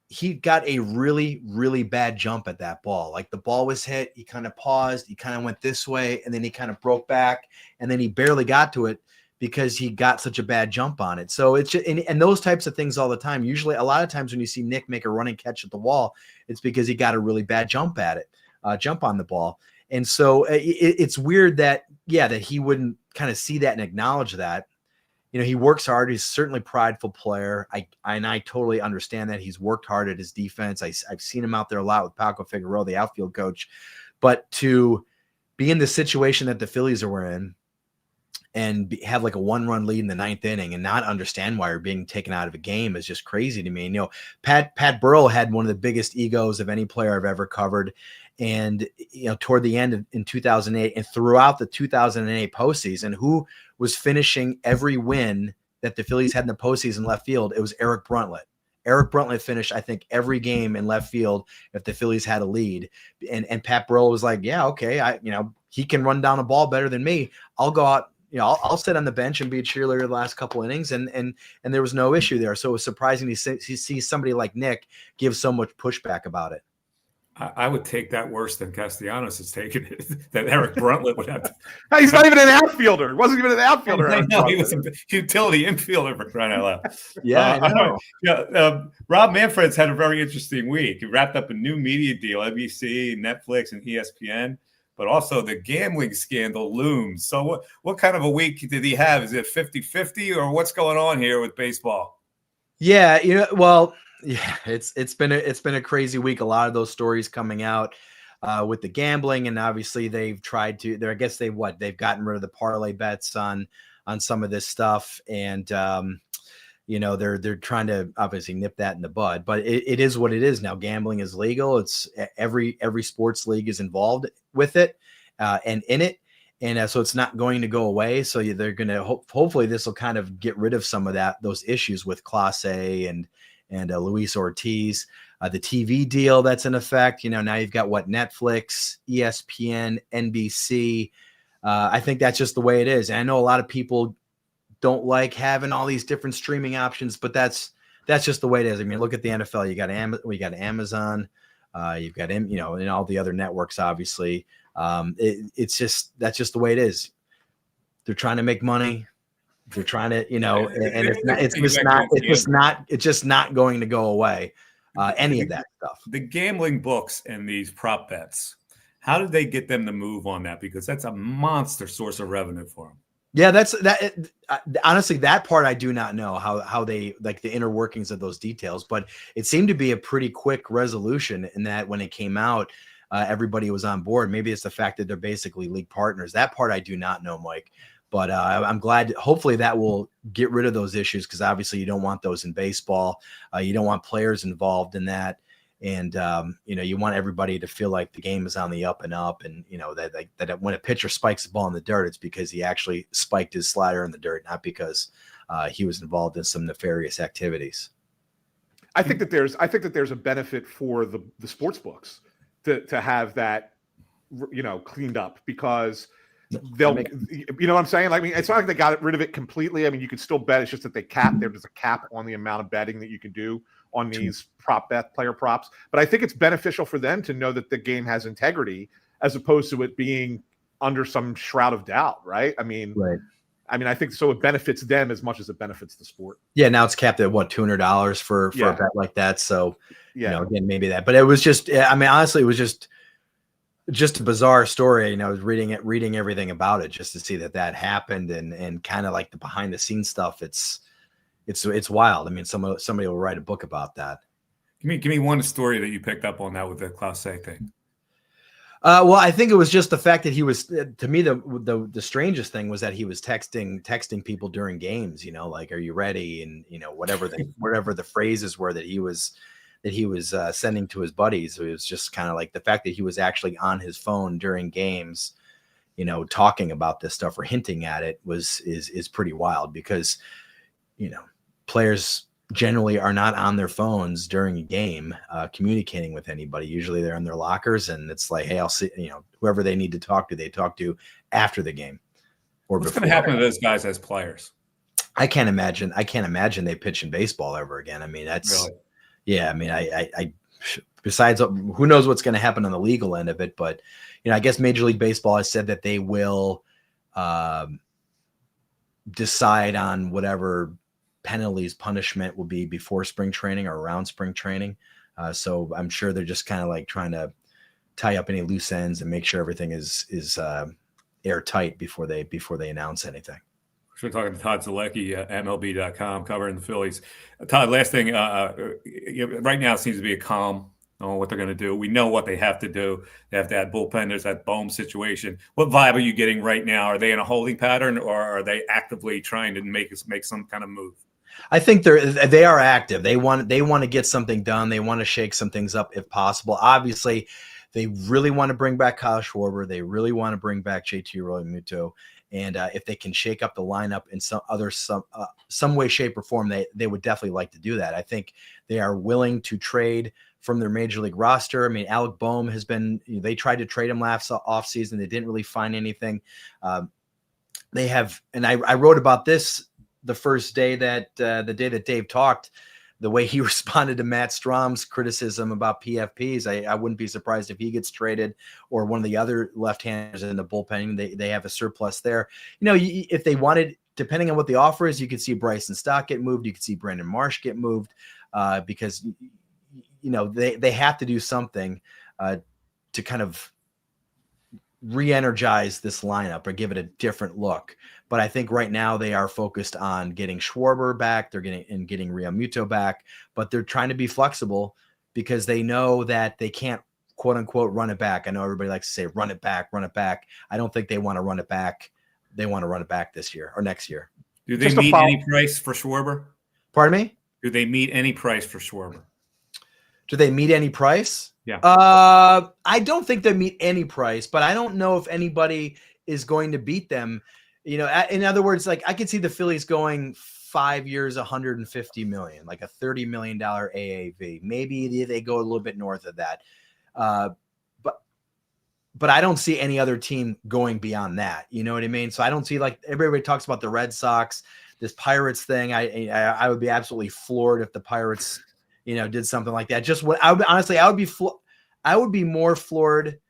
he got a really, really bad jump at that ball. The ball was hit, he kind of paused, he kind of went this way, and then he kind of broke back, and then he barely got to it because he got such a bad jump on it. So it's just, and those types of things all the time. Usually, a lot of times when you see Nick make a running catch at the wall, it's because he got a really bad jump on the ball. And so it's weird that he wouldn't kind of see that and acknowledge that. He works hard. He's certainly a prideful player. I totally understand that. He's worked hard at his defense. I've seen him out there a lot with Paco Figueroa, the outfield coach. But to be in the situation that the Phillies were in and have like a 1-run lead in the 9th inning and not understand why you're being taken out of a game is just crazy to me. And, Pat Burrell had one of the biggest egos of any player I've ever covered. And, toward the end in 2008 and throughout the 2008 postseason, who was finishing every win that the Phillies had in the postseason left field? It was Eric Bruntlett. Eric Bruntlett finished, I think, every game in left field if the Phillies had a lead. And Pat Burrell was like, yeah, okay, he can run down a ball better than me. I'll go out, I'll sit on the bench and be a cheerleader the last couple innings. And there was no issue there. So it was surprising to see somebody like Nick give so much pushback about it. I would take that worse than Castellanos is taking it. That Eric Bruntlett would have to. He's not even an outfielder. He wasn't even an outfielder. No, he was a utility infielder for crying out loud. Yeah, I know. Rob Manfred's had a very interesting week. He wrapped up a new media deal, NBC, Netflix, and ESPN, but also the gambling scandal looms. So what kind of a week did he have? Is it 50-50 or what's going on here with baseball? Yeah, well, yeah, it's been a crazy week. A lot of those stories coming out with the gambling, and obviously they've tried to. They've gotten rid of the parlay bets on some of this stuff, and they're trying to obviously nip that in the bud. But it is what it is now. Gambling is legal. It's every sports league is involved with it and in it. And so it's not going to go away. So they're going to hopefully this will kind of get rid of some of those issues with Class A and Luis Ortiz, the TV deal that's in effect. Now you've got Netflix, ESPN, NBC. I think that's just the way it is. And I know a lot of people don't like having all these different streaming options, but that's just the way it is. I mean, look at the NFL. You got Amazon, you've got and all the other networks. Obviously, that's just the way it is. They're trying to make money. They're trying to, and it's just not going to go away. Any of that stuff. The gambling books and these prop bets, how did they get them to move on that? Because that's a monster source of revenue for them. Yeah, honestly, that part I do not know how they like the inner workings of those details, but it seemed to be a pretty quick resolution in that when it came out, everybody was on board. Maybe it's the fact that they're basically league partners. That part I do not know, Mike. But I'm glad. Hopefully that will get rid of those issues because obviously you don't want those in baseball. You don't want players involved in that, and you want everybody to feel like the game is on the up and up, and that when a pitcher spikes the ball in the dirt, it's because he actually spiked his slider in the dirt, not because he was involved in some nefarious activities. I think that there's a benefit for the sports books to have that cleaned up because. They'll, you know what I'm saying? Like, I mean, it's not like they got rid of it completely. I mean, you can still bet. It's just that there's a cap on the amount of betting that you can do on these player props. But I think it's beneficial for them to know that the game has integrity as opposed to it being under some shroud of doubt, right? I mean, right. I think so. It benefits them as much as it benefits the sport. Yeah, now it's capped at $200 for a bet like that. So, again, maybe that. But it was just, honestly, it was just a bizarre story. I was reading everything about it just to see that happened and kind of like the behind the scenes stuff. It's wild. I mean, somebody will write a book about that. Give me one story that you picked up on that with the Class A thing. Well, I think it was just the fact that he was, to me, the strangest thing was that he was texting people during games, like, are you ready? And, whatever the phrases were that he was sending to his buddies. So it was just kind of like the fact that he was actually on his phone during games, talking about this stuff or hinting at it is pretty wild because, players generally are not on their phones during a game, communicating with anybody. Usually they're in their lockers and it's like, hey, I'll see, whoever they need to talk to, they talk to after the game or What's before. going to happen to those guys as players? I can't imagine they pitch in baseball ever again. I mean, that's really? Yeah. I mean, I besides who knows what's going to happen on the legal end of it, but I guess Major League Baseball has said that they will decide on whatever punishment will be before spring training or around spring training. So I'm sure they're just kind of like trying to tie up any loose ends and make sure everything is airtight before they announce anything. We're talking to Todd Zolecki, MLB.com, covering the Phillies. Todd, last thing, right now it seems to be a calm what they're going to do. We know what they have to do. They have to add bullpen. There's that Bohm situation. What vibe are you getting right now? Are they in a holding pattern, or are they actively trying to make some kind of move? I think they are active. They want to get something done. They want to shake some things up if possible. Obviously, they really want to bring back Kyle Schwarber. They really want to bring back JT Realmuto. And if they can shake up the lineup in some way, shape, or form, they would definitely like to do that. I think they are willing to trade from their major league roster. I mean, Alec Bohm they tried to trade him last offseason. They didn't really find anything. They have, and I wrote about this the first day that Dave talked, the way he responded to Matt Strom's criticism about PFPs. I wouldn't be surprised if he gets traded, or one of the other left-handers in the bullpen. They have a surplus there. If they wanted, depending on what the offer is, you could see Bryson Stott get moved. You could see Brandon Marsh get moved because they have to do something to kind of re-energize this lineup or give it a different look. But I think right now they are focused on getting Schwarber back. They're getting Realmuto back, but they're trying to be flexible because they know that they can't, quote unquote, run it back. I know everybody likes to say run it back. I don't think they want to run it back. They want to run it back this year or next year. Do they meet any price for Schwarber? Pardon me? Do they meet any price for Schwarber? Do they meet any price? Yeah. I don't think they meet any price, but I don't know if anybody is going to beat them. In other words, like I could see the Phillies going 5 years, $150 million, like a $30 million AAV. Maybe they go a little bit north of that. But I don't see any other team going beyond that. You know what I mean? So I don't see, like everybody talks about the Red Sox, this Pirates thing. I would be absolutely floored if the Pirates, did something like that. I would be more floored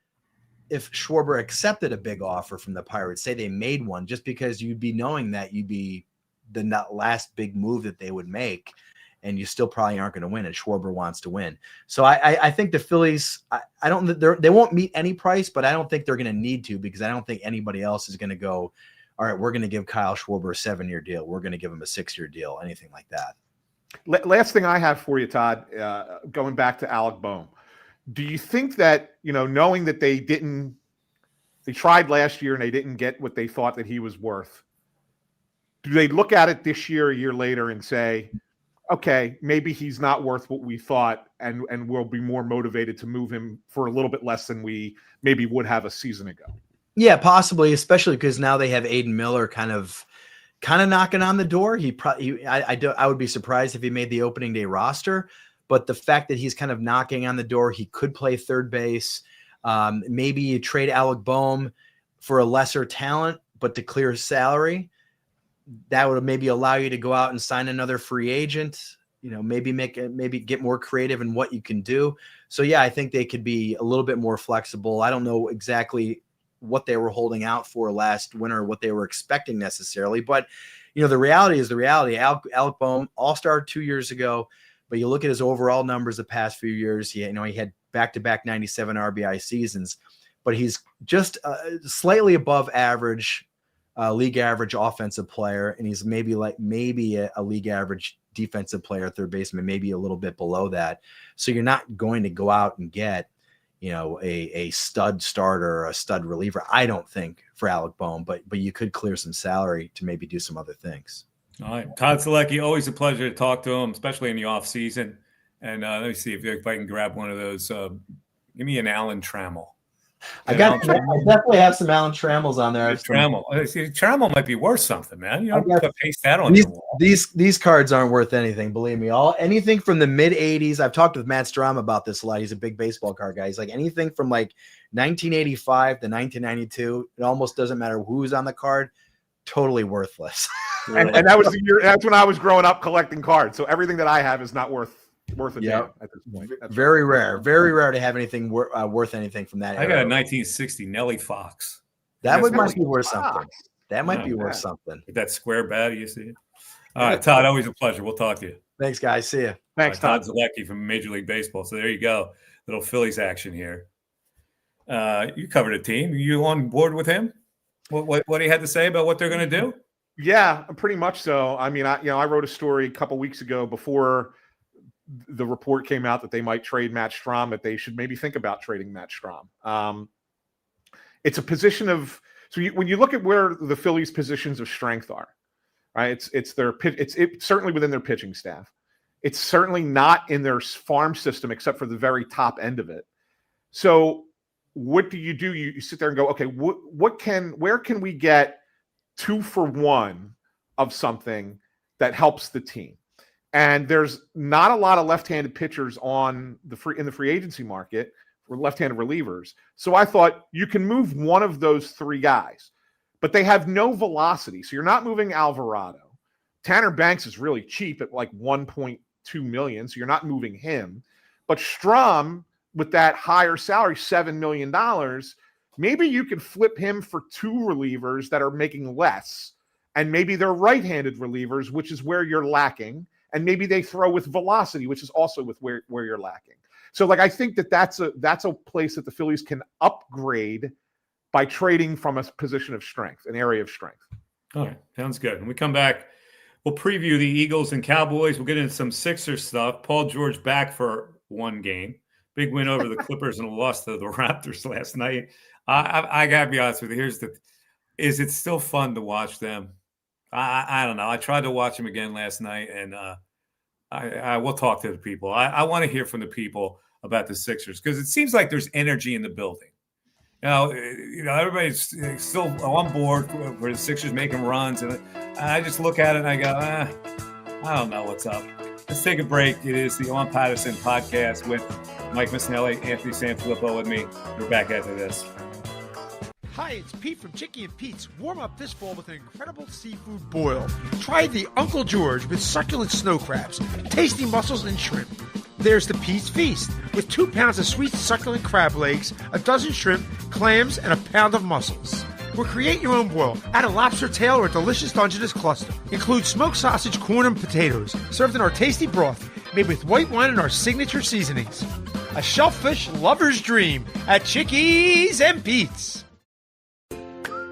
if Schwarber accepted a big offer from the Pirates, say they made one, just because you'd be knowing that you'd be the last big move that they would make, and you still probably aren't going to win, and Schwarber wants to win. So I think the Phillies, they won't meet any price, but I don't think they're going to need to, because I don't think anybody else is going to go, all right, we're going to give Kyle Schwarber a 7-year deal. We're going to give him a 6-year deal, anything like that. Last thing I have for you, Todd, going back to Alec Bohm. Do you think that, knowing that they tried last year and they didn't get what they thought that he was worth, do they look at it this year, a year later, and say, okay, maybe he's not worth what we thought, and we'll be more motivated to move him for a little bit less than we maybe would have a season ago? Yeah, possibly, especially because now they have Aiden Miller kind of knocking on the door. I would be surprised if he made the opening day roster. But the fact that he's kind of knocking on the door, he could play third base. Maybe you trade Alec Bohm for a lesser talent, but to clear salary. That would maybe allow you to go out and sign another free agent. Maybe get more creative in what you can do. So yeah, I think they could be a little bit more flexible. I don't know exactly what they were holding out for last winter, what they were expecting necessarily, but the reality is the reality. Alec Bohm, all-star 2 years ago. But you look at his overall numbers the past few years, he had back-to-back 97 RBI seasons, but he's just slightly above average, league average offensive player, and he's maybe a league average defensive player, third baseman, maybe a little bit below that. So you're not going to go out and get, a stud starter or a stud reliever, I don't think, for Alec Bohm, but you could clear some salary to maybe do some other things. All right. Todd Zolecki, always a pleasure to talk to him, especially in the off season. And let me see if I can grab one of those. Give me an Alan Trammell. I definitely have some Alan Trammels on there. Trammell might be worth something, man. Paste that on your wall. These cards aren't worth anything, believe me. Anything from the mid 80s. I've talked with Matt Strom about this a lot. He's a big baseball card guy. He's like anything from like 1985 to 1992. It almost doesn't matter who's on the card. Totally worthless. And that was the year. That's when I was growing up collecting cards. So everything that I have is not worth a damn at this point. That's very rare to have anything worth anything from that. I got a 1960 Nellie Fox. That might be worth something. That might be worth something. With that square bat, you see it. All right, Todd. Always a pleasure. We'll talk to you. Thanks, guys. See you. Thanks, Todd Zolecki from Major League Baseball. So there you go. Little Phillies action here. You covered a team. You on board with him? What he had to say about what they're going to do? Yeah, pretty much so. I mean, I wrote a story a couple weeks ago before the report came out that they might trade Matt Strahm, that they should maybe think about trading Matt Strahm. It's a position of when you look at where the Phillies' positions of strength are, right? It's certainly within their pitching staff. It's certainly not in their farm system except for the very top end of it. So what do? You sit there and go, okay, where can we get 2 for 1 of something that helps the team? And there's not a lot of left-handed pitchers in the free agency market for left-handed relievers. So I thought you can move one of those 3 guys, but they have no velocity. So you're not moving Alvarado. Tanner Banks is really cheap at like $1.2 million, so you're not moving him. But Strahm, with that higher salary, $7 million, maybe you could flip him for 2 relievers that are making less, and maybe they're right-handed relievers, which is where you're lacking, and maybe they throw with velocity, which is also with where you're lacking. So, like, I think that's a place that the Phillies can upgrade by trading from a position of strength, an area of strength. All right, sounds good. When we come back, we'll preview the Eagles and Cowboys. We'll get into some Sixers stuff. Paul George back for 1 game. Big win over the Clippers and a loss to the Raptors last night. I got to be honest with you. Is it still fun to watch them? I don't know. I tried to watch them again last night, and I will talk to the people. I want to hear from the people about the Sixers because it seems like there's energy in the building. Everybody's still on board for the Sixers making runs, and I just look at it and I go, I don't know what's up. Let's take a break. It is the On Pattison podcast with Mike Missinelli, Anthony Sanfilippo with me. We're back after this. Hi, it's Pete from Chicky and Pete's. Warm up this fall with an incredible seafood boil. Try the Uncle George with succulent snow crabs, tasty mussels, and shrimp. There's the Pete's Feast with 2 pounds of sweet succulent crab legs, a dozen shrimp, clams, and a pound of mussels. Or create your own boil. Add a lobster tail or a delicious Dungeness cluster. Include smoked sausage, corn, and potatoes, served in our tasty broth, made with white wine and our signature seasonings. A shellfish lover's dream at Chickies and Pete's.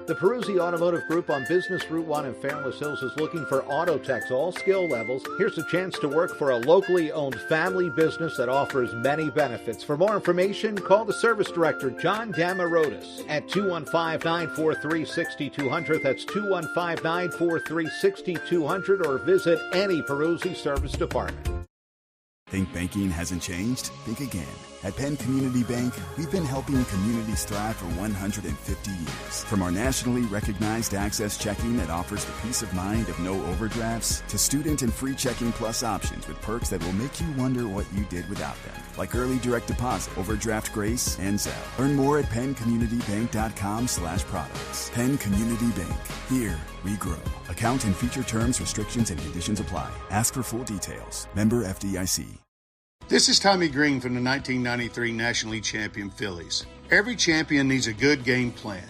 The Peruzzi Automotive Group on Business Route 1 in Fairless Hills is looking for auto techs, all skill levels. Here's a chance to work for a locally owned family business that offers many benefits. For more information, call the service director, John Damarotis, at 215-943-6200. That's 215-943-6200, or visit any Peruzzi service department. Think banking hasn't changed? Think again. At Penn Community Bank, we've been helping communities thrive for 150 years. From our nationally recognized Access Checking that offers the peace of mind of no overdrafts, to student and free checking plus options with perks that will make you wonder what you did without them, like early direct deposit, overdraft grace, and Zelle. Learn more at PennCommunityBank.com/products. Penn Community Bank. Here we grow. Account and feature terms, restrictions, and conditions apply. Ask for full details. Member FDIC. This is Tommy Green from the 1993 National League champion Phillies. Every champion needs a good game plan.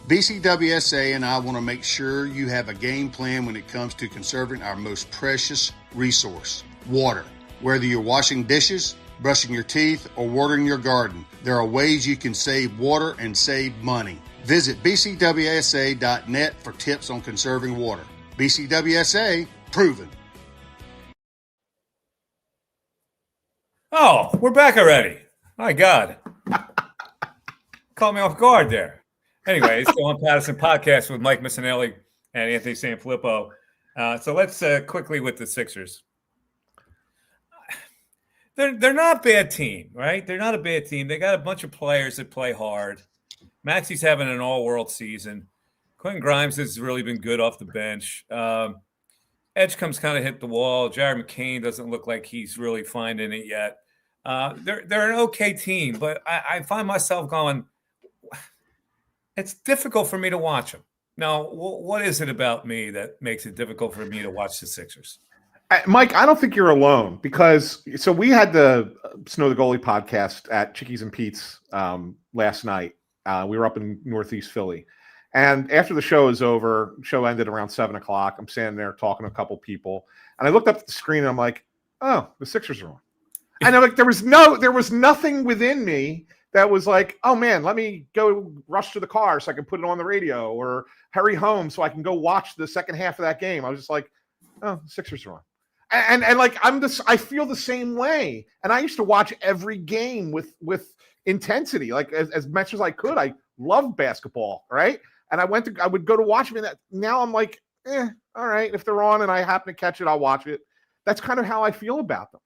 BCWSA and I want to make sure you have a game plan when it comes to conserving our most precious resource, water. Whether you're washing dishes, brushing your teeth, or watering your garden, there are ways you can save water and save money. Visit bcwsa.net for tips on conserving water. BCWSA, proven. Oh, we're back already. My God. Caught me off guard there. Anyway, it's the On Pattison podcast with Mike Missinelli and Anthony Sanfilippo. So let's quickly with the Sixers. They're not a bad team, right? They're not a bad team. They got a bunch of players that play hard. Maxey's having an all-world season. Quentin Grimes has really been good off the bench. Edgecombe's kind of hit the wall. Jared McCain doesn't look like he's really finding it yet. They're an okay team, but I find myself going, it's difficult for me to watch them. Now, what is it about me that makes it difficult for me to watch the Sixers? Mike, I don't think you're alone because we had the Snow the Goalie podcast at Chickies and Pete's last night. We were up in Northeast Philly. And after the show is over, show ended around 7:00. I'm standing there talking to a couple people. And I looked up at the screen and I'm like, oh, the Sixers are on. And I'm like, there was nothing within me that was like, oh man, let me go rush to the car so I can put it on the radio or hurry home so I can go watch the second half of that game. I was just like, oh, the Sixers are on. And like I feel the same way. And I used to watch every game with intensity, like as much as I could. I love basketball, right? And I would go to watch them. And now I'm like, all right. If they're on and I happen to catch it, I'll watch it. That's kind of how I feel about them.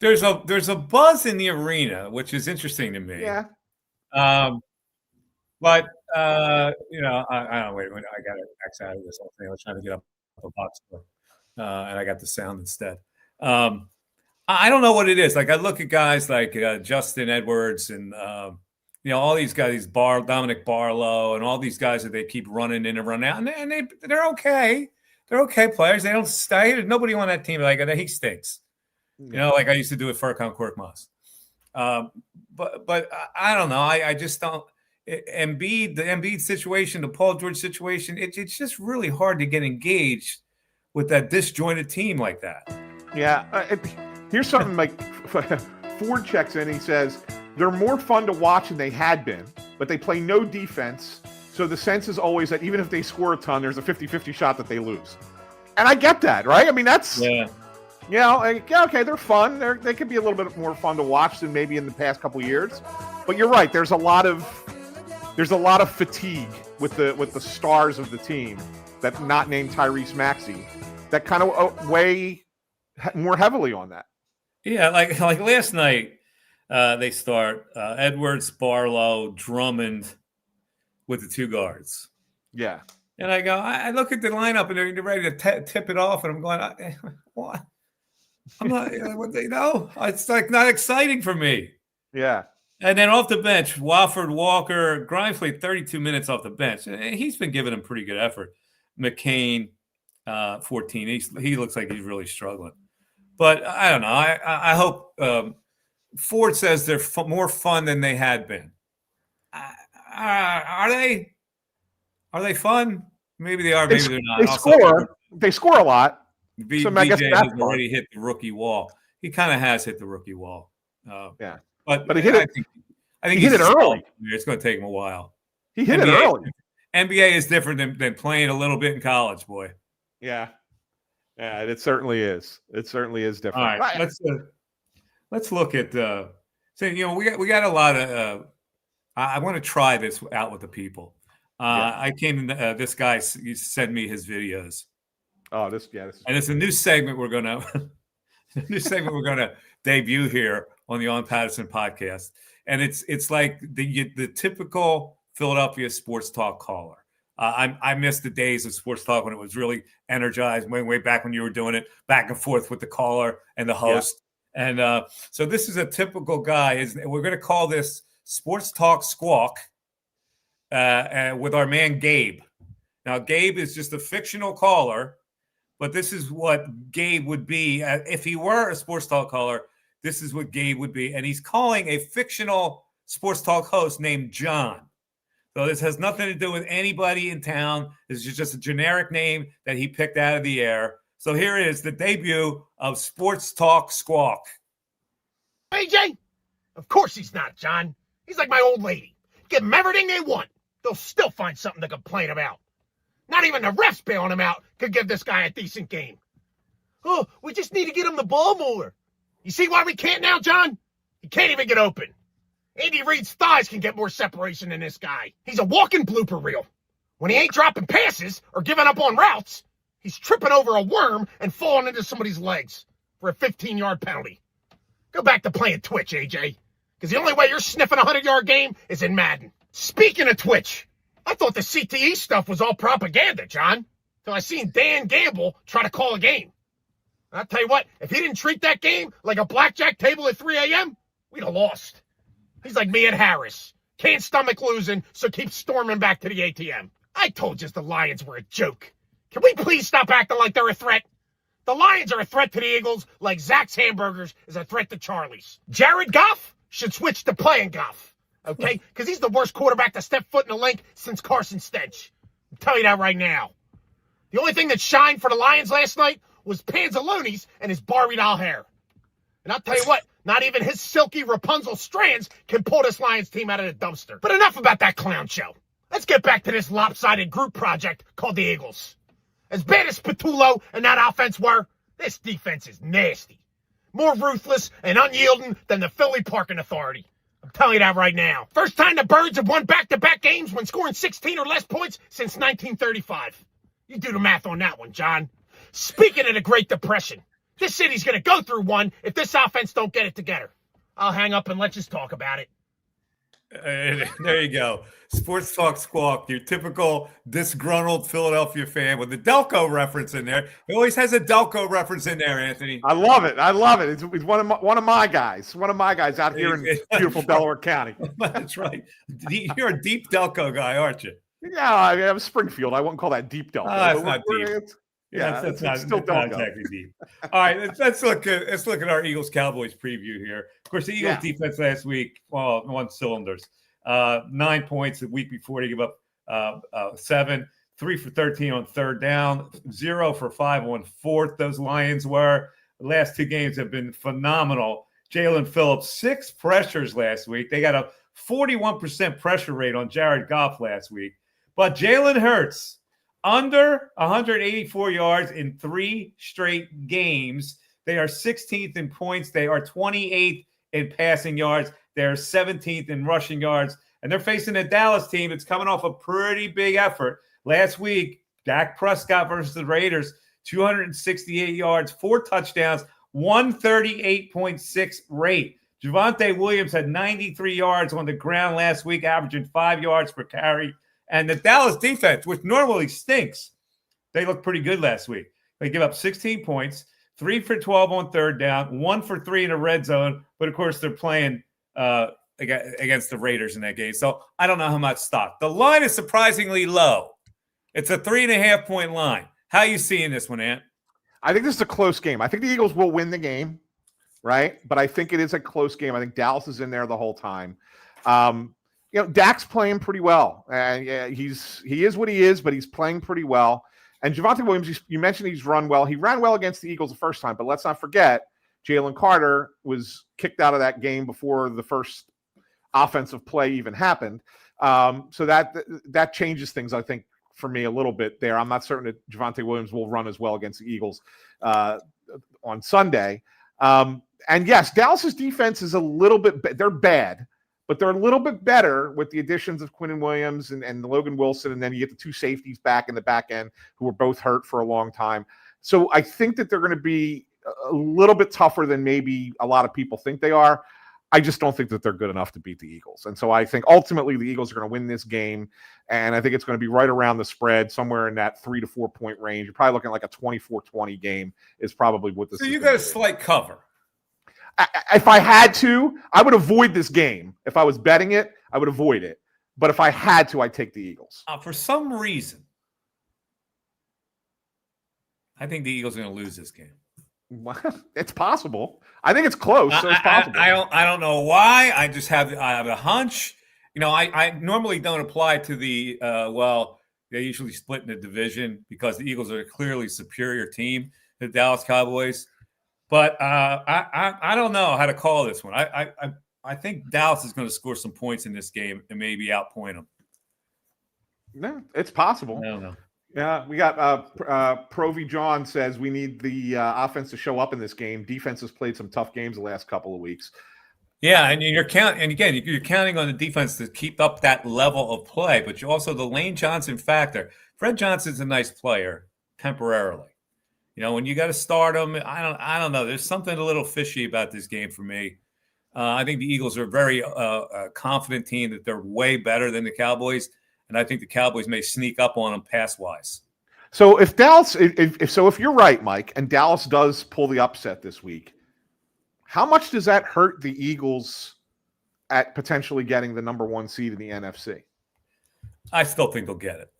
There's a buzz in the arena, which is interesting to me. Yeah. But I don't know. Wait a minute. I got to X out of this whole thing. I was trying to get up a box score, and I got the sound instead. I don't know what it is. Like I look at guys like Justin Edwards and all these guys, Dominic Barlow, and all these guys that they keep running in and run out, and they're okay. They're okay players. They don't stay. There's nobody on that team like he stinks. Like I used to do with Furkan Korkmaz. But I don't know. I just don't. The Embiid situation, the Paul George situation, it's just really hard to get engaged with that disjointed team like that. Yeah. Here's something like Ford checks in. He says, they're more fun to watch than they had been, but they play no defense. So the sense is always that even if they score a ton, there's a 50-50 shot that they lose. And I get that, right? I mean, that's, okay, they're fun. They could be a little bit more fun to watch than maybe in the past couple years. But you're right. There's a lot of fatigue with the stars of the team that not named Tyrese Maxey that kind of weigh more heavily on that. Yeah, like last night, they start Edwards, Barlow, Drummond with the two guards. Yeah. And I look at the lineup and they're ready to tip it off, and I'm going, what? I'm not, it's like not exciting for me. Yeah. And then off the bench, Wofford, Walker, Grimes played 32 minutes off the bench. And he's been giving them pretty good effort. McCain, 14. He looks like he's really struggling. But I don't know. I hope Ford says they're more fun than they had been. Are they? Are they fun? Maybe they are. Maybe they're not. They score a lot. BJ has already hit the rookie wall. He kind of has hit the rookie wall. Yeah. But he hit it. I think he hit it early. It's going to take him a while. He hit it early. NBA is different than playing a little bit in college, boy. Yeah. Yeah, it certainly is. It certainly is different. All right, let's look at we got a lot of. I want to try this out with the people. I came in. This guy sent me his videos. Oh, this and it's a new segment we're gonna debut here on the On Pattison podcast, and it's like the typical Philadelphia sports talk caller. I miss the days of sports talk when it was really energized, way back when you were doing it back and forth with the caller and the host. Yeah. And so this is a typical guy. We're going to call this Sports Talk Squawk with our man Gabe. Now, Gabe is just a fictional caller, but this is what Gabe would be. If he were a sports talk caller, this is what Gabe would be. And he's calling a fictional sports talk host named John. So this has nothing to do with anybody in town. This is just a generic name that he picked out of the air. So here is the debut of Sports Talk Squawk. AJ? Of course he's not, John. He's like my old lady. Give them everything they want. They'll still find something to complain about. Not even the refs bailing him out could give this guy a decent game. Oh, we just need to get him the ball more. You see why we can't now, John? He can't even get open. Andy Reid's thighs can get more separation than this guy. He's a walking blooper reel. When he ain't dropping passes or giving up on routes, he's tripping over a worm and falling into somebody's legs for a 15-yard penalty. Go back to playing Twitch, AJ, because the only way you're sniffing a 100-yard game is in Madden. Speaking of Twitch, I thought the CTE stuff was all propaganda, John, till I seen Dan Gamble try to call a game. I'll tell you what, if he didn't treat that game like a blackjack table at 3 a.m., we'd have lost. He's like me at Harris. Can't stomach losing, so keep storming back to the ATM. I told you the Lions were a joke. Can we please stop acting like they're a threat? The Lions are a threat to the Eagles like Zach's Hamburgers is a threat to Charlie's. Jared Goff should switch to playing Goff, okay? Because he's the worst quarterback to step foot in the link since Carson Stench. I'm telling you that right now. The only thing that shined for the Lions last night was Panzalonis and his Barbie doll hair. And I'll tell you what, not even his silky Rapunzel strands can pull this Lions team out of the dumpster. But enough about that clown show. Let's get back to this lopsided group project called the Eagles. As bad as Spatullo and that offense were, This defense is nasty. More ruthless and unyielding than the Philly Parking Authority. I'm telling you that right now. First time the Birds have won back-to-back games when scoring 16 or less points since 1935. You do the math on that one, John. Speaking of the Great Depression, this city's going to go through one if this offense don't get it together. I'll hang up and let's just talk about it. There you go. Sports Talk Squawk, your typical disgruntled Philadelphia fan with the Delco reference in there. He always has a Delco reference in there, Anthony. I love it. It's one of my guys. One of my guys out here in beautiful Delaware County. That's right. You're a deep Delco guy, aren't you? Yeah, I am Springfield. I wouldn't call that deep Delco. It's not deep. That's not exactly deep. All right, let's look at our Eagles Cowboys preview here. Of course, the Eagles defense last week, on cylinders. 9 points the week before. They give up 7, 3 for 13 on third down, 0 for 5 on fourth. Those Lions were. The last 2 games have been phenomenal. Jalen Phillips, 6 pressures last week. They got a 41% pressure rate on Jared Goff last week. But Jalen Hurts, under 184 yards in 3 straight games. They are 16th in points. They are 28th in passing yards. They're 17th in rushing yards. And they're facing a Dallas team that's coming off a pretty big effort. Last week, Dak Prescott versus the Raiders, 268 yards, 4 touchdowns, 138.6 rate. Javonte Williams had 93 yards on the ground last week, averaging 5 yards per carry. And the Dallas defense, which normally stinks, they looked pretty good last week. They give up 16 points, 3 for 12 on third down, 1 for 3 in the red zone. But, of course, they're playing against the Raiders in that game. So I don't know how much stock. The line is surprisingly low. It's a 3.5-point line. How are you seeing this one, Ant? I think this is a close game. I think the Eagles will win the game, right? But I think it is a close game. I think Dallas is in there the whole time. Dak's playing pretty well, and he is what he is, but he's playing pretty well. And Javonte Williams, you mentioned he's run well. He ran well against the Eagles the first time, but let's not forget Jalen Carter was kicked out of that game before the first offensive play even happened. So that changes things, I think, for me a little bit there. I'm not certain that Javonte Williams will run as well against the Eagles on Sunday. And yes, Dallas's defense is a little bit they're bad. But they're a little bit better with the additions of Quinnen Williams and Logan Wilson, and then you get the 2 safeties back in the back end who were both hurt for a long time. So I think that they're going to be a little bit tougher than maybe a lot of people think they are. I just don't think that they're good enough to beat the Eagles. And so I think ultimately the Eagles are going to win this game, and I think it's going to be right around the spread, somewhere in that 3 to 4 point range. You're probably looking like a 24-20 game is probably what this is. So you got a slight cover. If I had to, I would avoid this game. If I was betting it, I would avoid it. But if I had to, I'd take the Eagles. For some reason, I think the Eagles are going to lose this game. Well, it's possible. I think it's close, so it's possible. I don't know why. I have a hunch. I normally don't apply to the they usually split in the division because the Eagles are a clearly superior team, the Dallas Cowboys. But I don't know how to call this one. I think Dallas is going to score some points in this game and maybe outpoint them. No, it's possible. I don't know. Yeah, we got Provi John says we need the offense to show up in this game. Defense has played some tough games the last couple of weeks. Yeah, and you're counting on the defense to keep up that level of play, but you also the Lane Johnson factor. Fred Johnson's a nice player temporarily. When you got to start them, I don't know. There's something a little fishy about this game for me. I think the Eagles are a very confident team that they're way better than the Cowboys, and I think the Cowboys may sneak up on them pass-wise. So if Dallas, if you're right, Mike, and Dallas does pull the upset this week, how much does that hurt the Eagles at potentially getting the number 1 seed in the NFC? I still think they'll get it.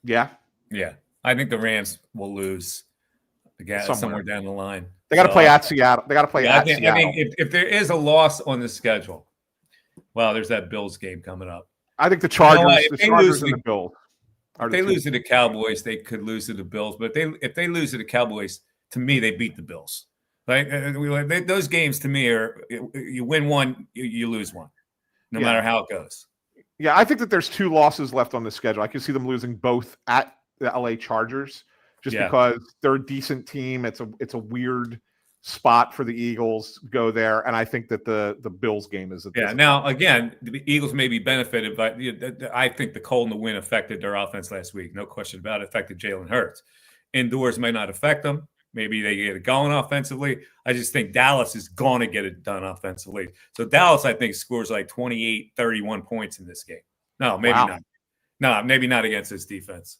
Yeah? Yeah. I think the Rams will lose. Again, somewhere down the line. They got to play at Seattle. They got to play Seattle. I think if there is a loss on the schedule, there's that Bills game coming up. I think the Chargers, and the Bills. If they lose to the Cowboys, they could lose to the Bills. But if they lose to the Cowboys, to me, they beat the Bills. Those games to me are you win one, you lose one, no matter how it goes. Yeah, I think that there's 2 losses left on the schedule. I can see them losing both at the LA Chargers. just because they're a decent team. It's a weird spot for the Eagles go there, and I think that the Bills game is Now again, the Eagles may be benefited by. I think the cold and the wind affected their offense last week. No question about it. Affected Jalen Hurts. Indoors may not affect them. Maybe they get it going offensively. I just think Dallas is going to get it done offensively. So Dallas, I think, scores like 28, 31 points in this game. No, maybe not. No, maybe not against this defense.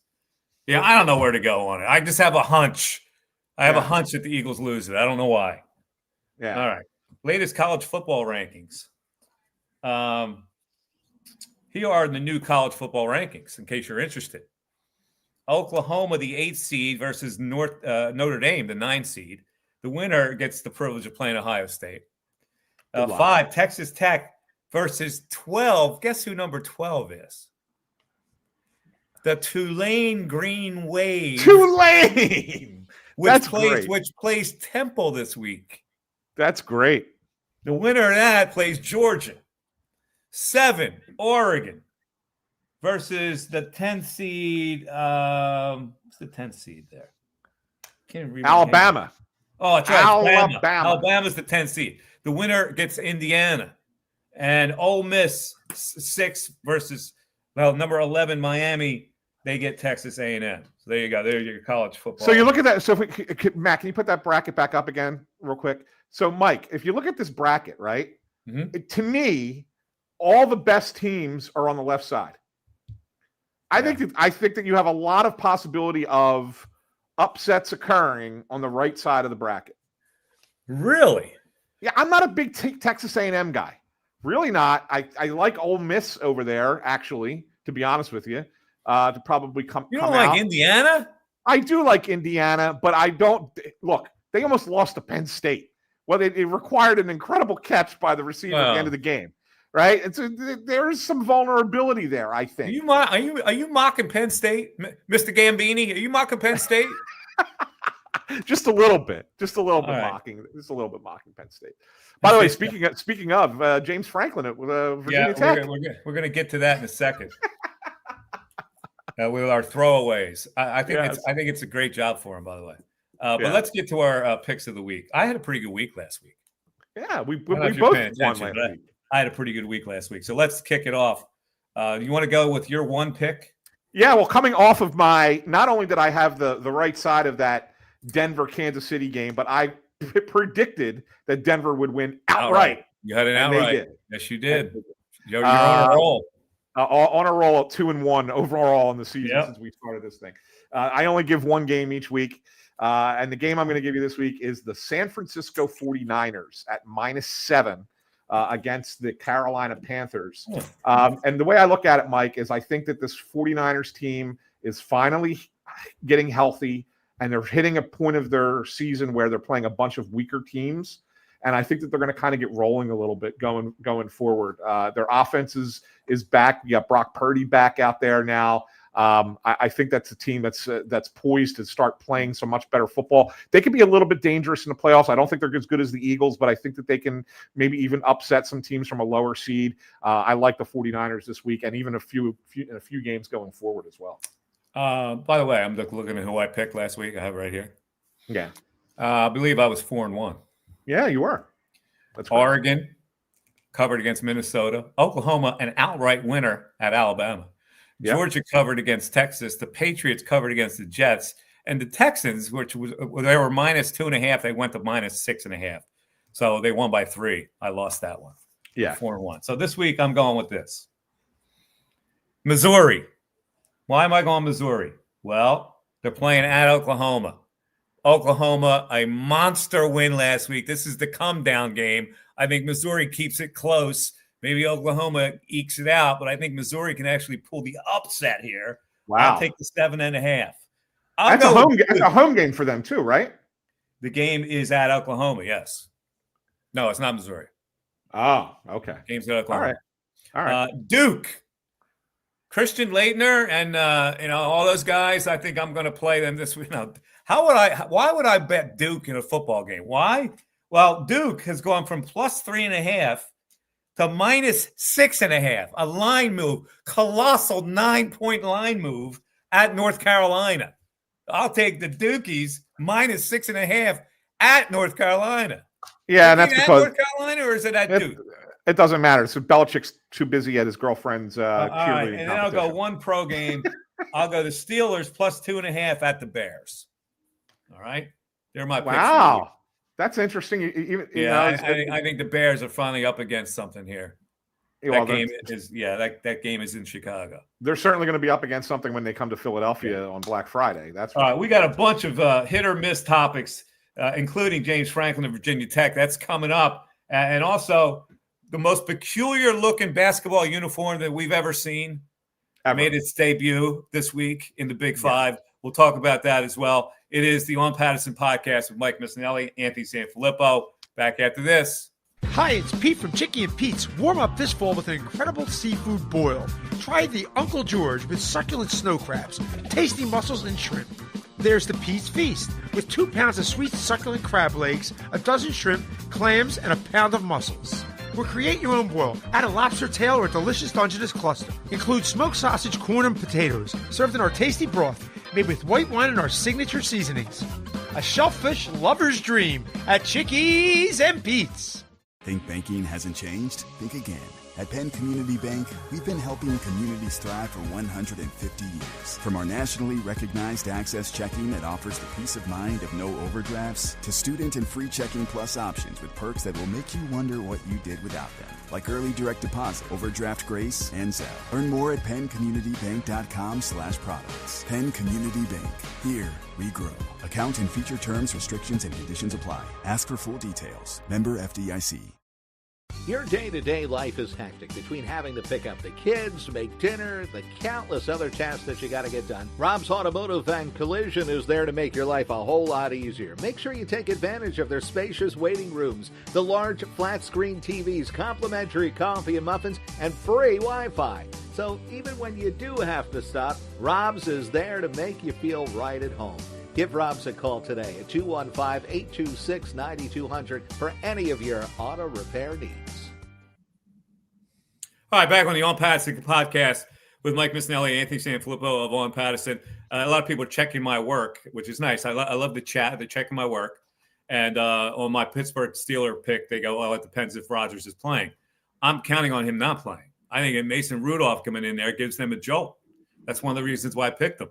Yeah, I don't know where to go on it. I just have a hunch. I have a hunch that the Eagles lose it. I don't know why. Yeah. All right. Latest college football rankings. Here are the new college football rankings, in case you're interested. Oklahoma, the 8th seed, versus Notre Dame, the 9th seed. The winner gets the privilege of playing Ohio State. 5, Texas Tech versus 12. Guess who number 12 is? The Tulane Green Wave. Tulane! Which plays Temple this week. That's great. The winner of that plays Georgia. 7, Oregon versus the 10th seed. What's the 10th seed there? Can't read Alabama. Oh, that's right. Alabama's the 10th seed. The winner gets Indiana. And Ole Miss, 6 versus, number 11, Miami. They get Texas A&M. So there you go. There's your college football. So you look at that. So Matt, can you put that bracket back up again real quick? So Mike, if you look at this bracket, right, to me, all the best teams are on the left side. I think that you have a lot of possibility of upsets occurring on the right side of the bracket. Really? Yeah, I'm not a big Texas A&M guy. Really not. I like Ole Miss over there, actually, to be honest with you. To probably come. You don't like Indiana? I do like Indiana, but I don't look. They almost lost to Penn State. Well, it required an incredible catch by the receiver at the end of the game, right? And so there is some vulnerability there. I think. Are you mocking Penn State, Mr. Gambini? Are you mocking Penn State? Just a little bit. Just a little bit mocking. Just a little bit mocking Penn State. By the way, speaking of James Franklin at Virginia Tech, we're going to get to that in a second. With our throwaways, I think it's a great job for him, by the way. But let's get to our picks of the week. I had a pretty good week last week. Yeah, we both won last week. I had a pretty good week last week. So let's kick it off. You want to go with your one pick? Yeah, well, coming off of not only did I have the right side of that Denver-Kansas City game, but I predicted that Denver would win outright. You had an outright. Yes, you did. You're on a roll. On a roll at 2-1 overall in the season since we started this thing. I only give one game each week. And the game I'm going to give you this week is the San Francisco 49ers at -7 against the Carolina Panthers. And the way I look at it, Mike, is I think that this 49ers team is finally getting healthy, and they're hitting a point of their season where they're playing a bunch of weaker teams. And I think that they're going to kind of get rolling a little bit going forward. Their offense is back. You got Brock Purdy back out there now. I think that's a team that's poised to start playing so much better football. They could be a little bit dangerous in the playoffs. I don't think they're as good as the Eagles, but I think that they can maybe even upset some teams from a lower seed. I like the 49ers this week, and even a few games going forward as well. By the way, I'm looking at who I picked last week. I have it right here. Yeah. I believe I was 4-1. Yeah, you were. That's Oregon covered against Minnesota. Oklahoma, an outright winner at Alabama. Yep. Georgia covered against Texas. The Patriots covered against the Jets. And the Texans, they were -2.5, they went to -6.5. So they won by 3. I lost that one. Yeah. 4-1. So this week I'm going with this. Missouri. Why am I going Missouri? Well, they're playing at Oklahoma. Oklahoma, a monster win last week. This is the come-down game. I think Missouri keeps it close. Maybe Oklahoma ekes it out, but I think Missouri can actually pull the upset here. Wow. I'll take the 7.5. That's a home game for them too, right? The game is at Oklahoma, yes. No, it's not Missouri. Oh, okay. Game's at Oklahoma. All right. Duke. Christian Laettner and all those guys, I think I'm going to play them this week. Why would I bet Duke in a football game? Why? Well, Duke has gone from +3.5 to -6.5. A line move, colossal 9-point line move at North Carolina. I'll take the Dukies minus 6.5 at North Carolina. Yeah, and Is that's it at because North Carolina or is it at Duke? it doesn't matter. So Belichick's too busy at his girlfriend's All right, cheerleading and then I'll go competition. one pro game. I'll go the Steelers plus 2.5 at the Bears. All right, they're my picks. Wow, that's interesting. I think the Bears are finally up against something here. That game is in Chicago. They're certainly going to be up against something when they come to Philadelphia on Black Friday. That's all right. We got a bunch of hit or miss topics, including James Franklin of Virginia Tech. That's coming up, and also the most peculiar looking basketball uniform that we've ever seen. Made its debut this week in the Big Five. We'll talk about that as well. It is the On Pattison podcast with Mike Missinelli, Anthony Sanfilippo. Back after this. Hi, it's Pete from Chicky and Pete's. Warm up this fall with an incredible seafood boil. Try the Uncle George with succulent snow crabs, tasty mussels, and shrimp. There's the Pete's Feast with 2 pounds of sweet succulent crab legs, a dozen shrimp, clams, and a pound of mussels. Or create your own boil. Add a lobster tail or a delicious Dungeness cluster. Include smoked sausage, corn, and potatoes, served in our tasty broth, made with white wine and our signature seasonings. A shellfish lover's dream at Chickies and Pete's. Think banking hasn't changed? Think again. At Penn Community Bank, we've been helping communities thrive for 150 years. From our nationally recognized Access Checking that offers the peace of mind of no overdrafts, to student and free checking plus options with perks that will make you wonder what you did without them, like early direct deposit, overdraft grace, and Zelle. Learn more at PennCommunityBank.com/products. Penn Community Bank. Here we grow. Account and feature terms, restrictions, and conditions apply. Ask for full details. Member FDIC. Your day-to-day life is hectic between having to pick up the kids, make dinner, the countless other tasks that you got to get done. Rob's Automotive and Collision is there to make your life a whole lot easier. Make sure you take advantage of their spacious waiting rooms, the large flat-screen TVs, complimentary coffee and muffins, and free Wi-Fi. So even when you do have to stop, Rob's is there to make you feel right at home. Give Rob's a call today at 215-826-9200 for any of your auto repair needs. All right, back on the On Pattison podcast with Mike Missinelli, Anthony Sanfilippo of On Pattison. A lot of people are checking my work, which is nice. I love the chat. They're checking my work. And on my Pittsburgh Steeler pick, they go, it depends if Rodgers is playing. I'm counting on him not playing. I think Mason Rudolph coming in there gives them a jolt. That's one of the reasons why I picked them.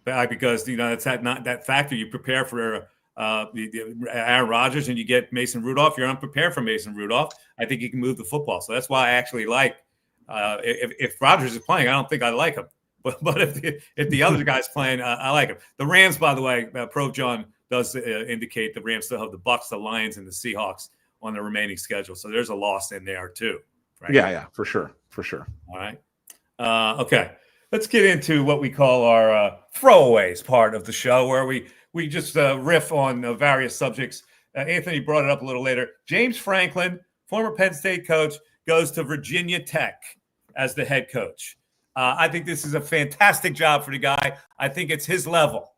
Because, it's that factor. You prepare for the Aaron Rodgers and you get Mason Rudolph. You're unprepared for Mason Rudolph. I think he can move the football. So that's why I actually like if Rodgers is playing, I don't think I like him. But if the other guy's playing, I like him. The Rams, by the way, Pro John does indicate the Rams still have the Bucs, the Lions, and the Seahawks on the remaining schedule. So there's a loss in there too. Right? Yeah, for sure. All right. Okay. Let's get into what we call our throwaways part of the show, where we just riff on various subjects. Anthony brought it up a little later. James Franklin, former Penn State coach, goes to Virginia Tech as the head coach. I think this is a fantastic job for the guy. I think it's his level.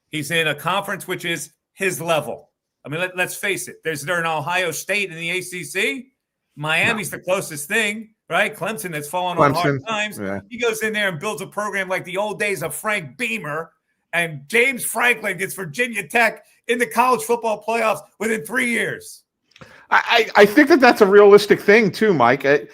He's in a conference which is his level. I mean, let's face it. There's an Ohio State in the ACC. Miami's the closest thing. Right? Clemson that's fallen on hard times. Yeah. He goes in there and builds a program like the old days of Frank Beamer, and James Franklin gets Virginia Tech in the college football playoffs within 3 years. I think that's a realistic thing too, Mike. The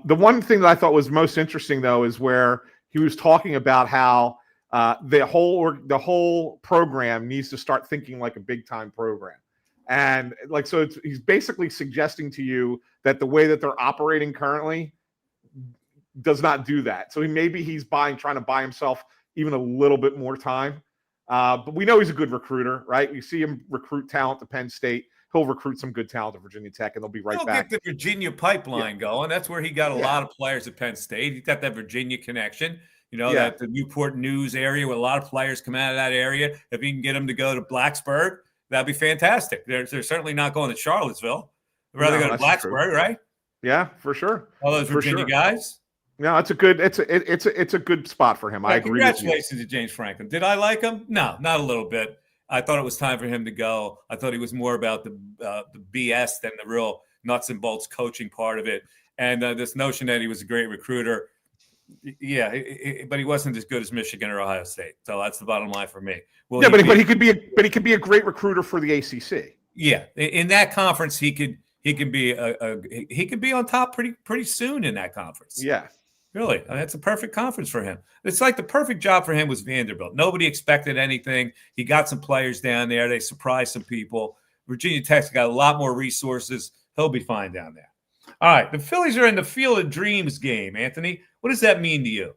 one thing that I thought was most interesting, though, is where he was talking about how the whole program needs to start thinking like a big-time program. And he's basically suggesting to you that the way that they're operating currently does not do that. So he's trying to buy himself even a little bit more time. But we know he's a good recruiter, right? You see him recruit talent to Penn State. He'll recruit some good talent to Virginia Tech, and they'll be right back. Get the Virginia pipeline going. That's where he got a lot of players at Penn State. He's got that Virginia connection. That the Newport News area where a lot of players come out of that area. If he can get them to go to Blacksburg, that'd be fantastic. They're certainly not going to Charlottesville. They'd rather go to Blacksburg, right? Yeah, for sure. All those Virginia guys. No, it's a good spot for him. I agree. Congratulations to James Franklin. Did I like him? No, not a little bit. I thought it was time for him to go. I thought he was more about the BS than the real nuts and bolts coaching part of it. And this notion that he was a great recruiter, Yeah, but he wasn't as good as Michigan or Ohio State. So that's the bottom line for me. But he could be a great recruiter for the ACC. Yeah, in that conference, he can be he could be on top pretty soon in that conference. Yeah, really, that's a perfect conference for him. It's like the perfect job for him was Vanderbilt. Nobody expected anything. He got some players down there. They surprised some people. Virginia Tech's got a lot more resources. He'll be fine down there. All right, the Phillies are in the Field of Dreams game, Anthony. What does that mean to you?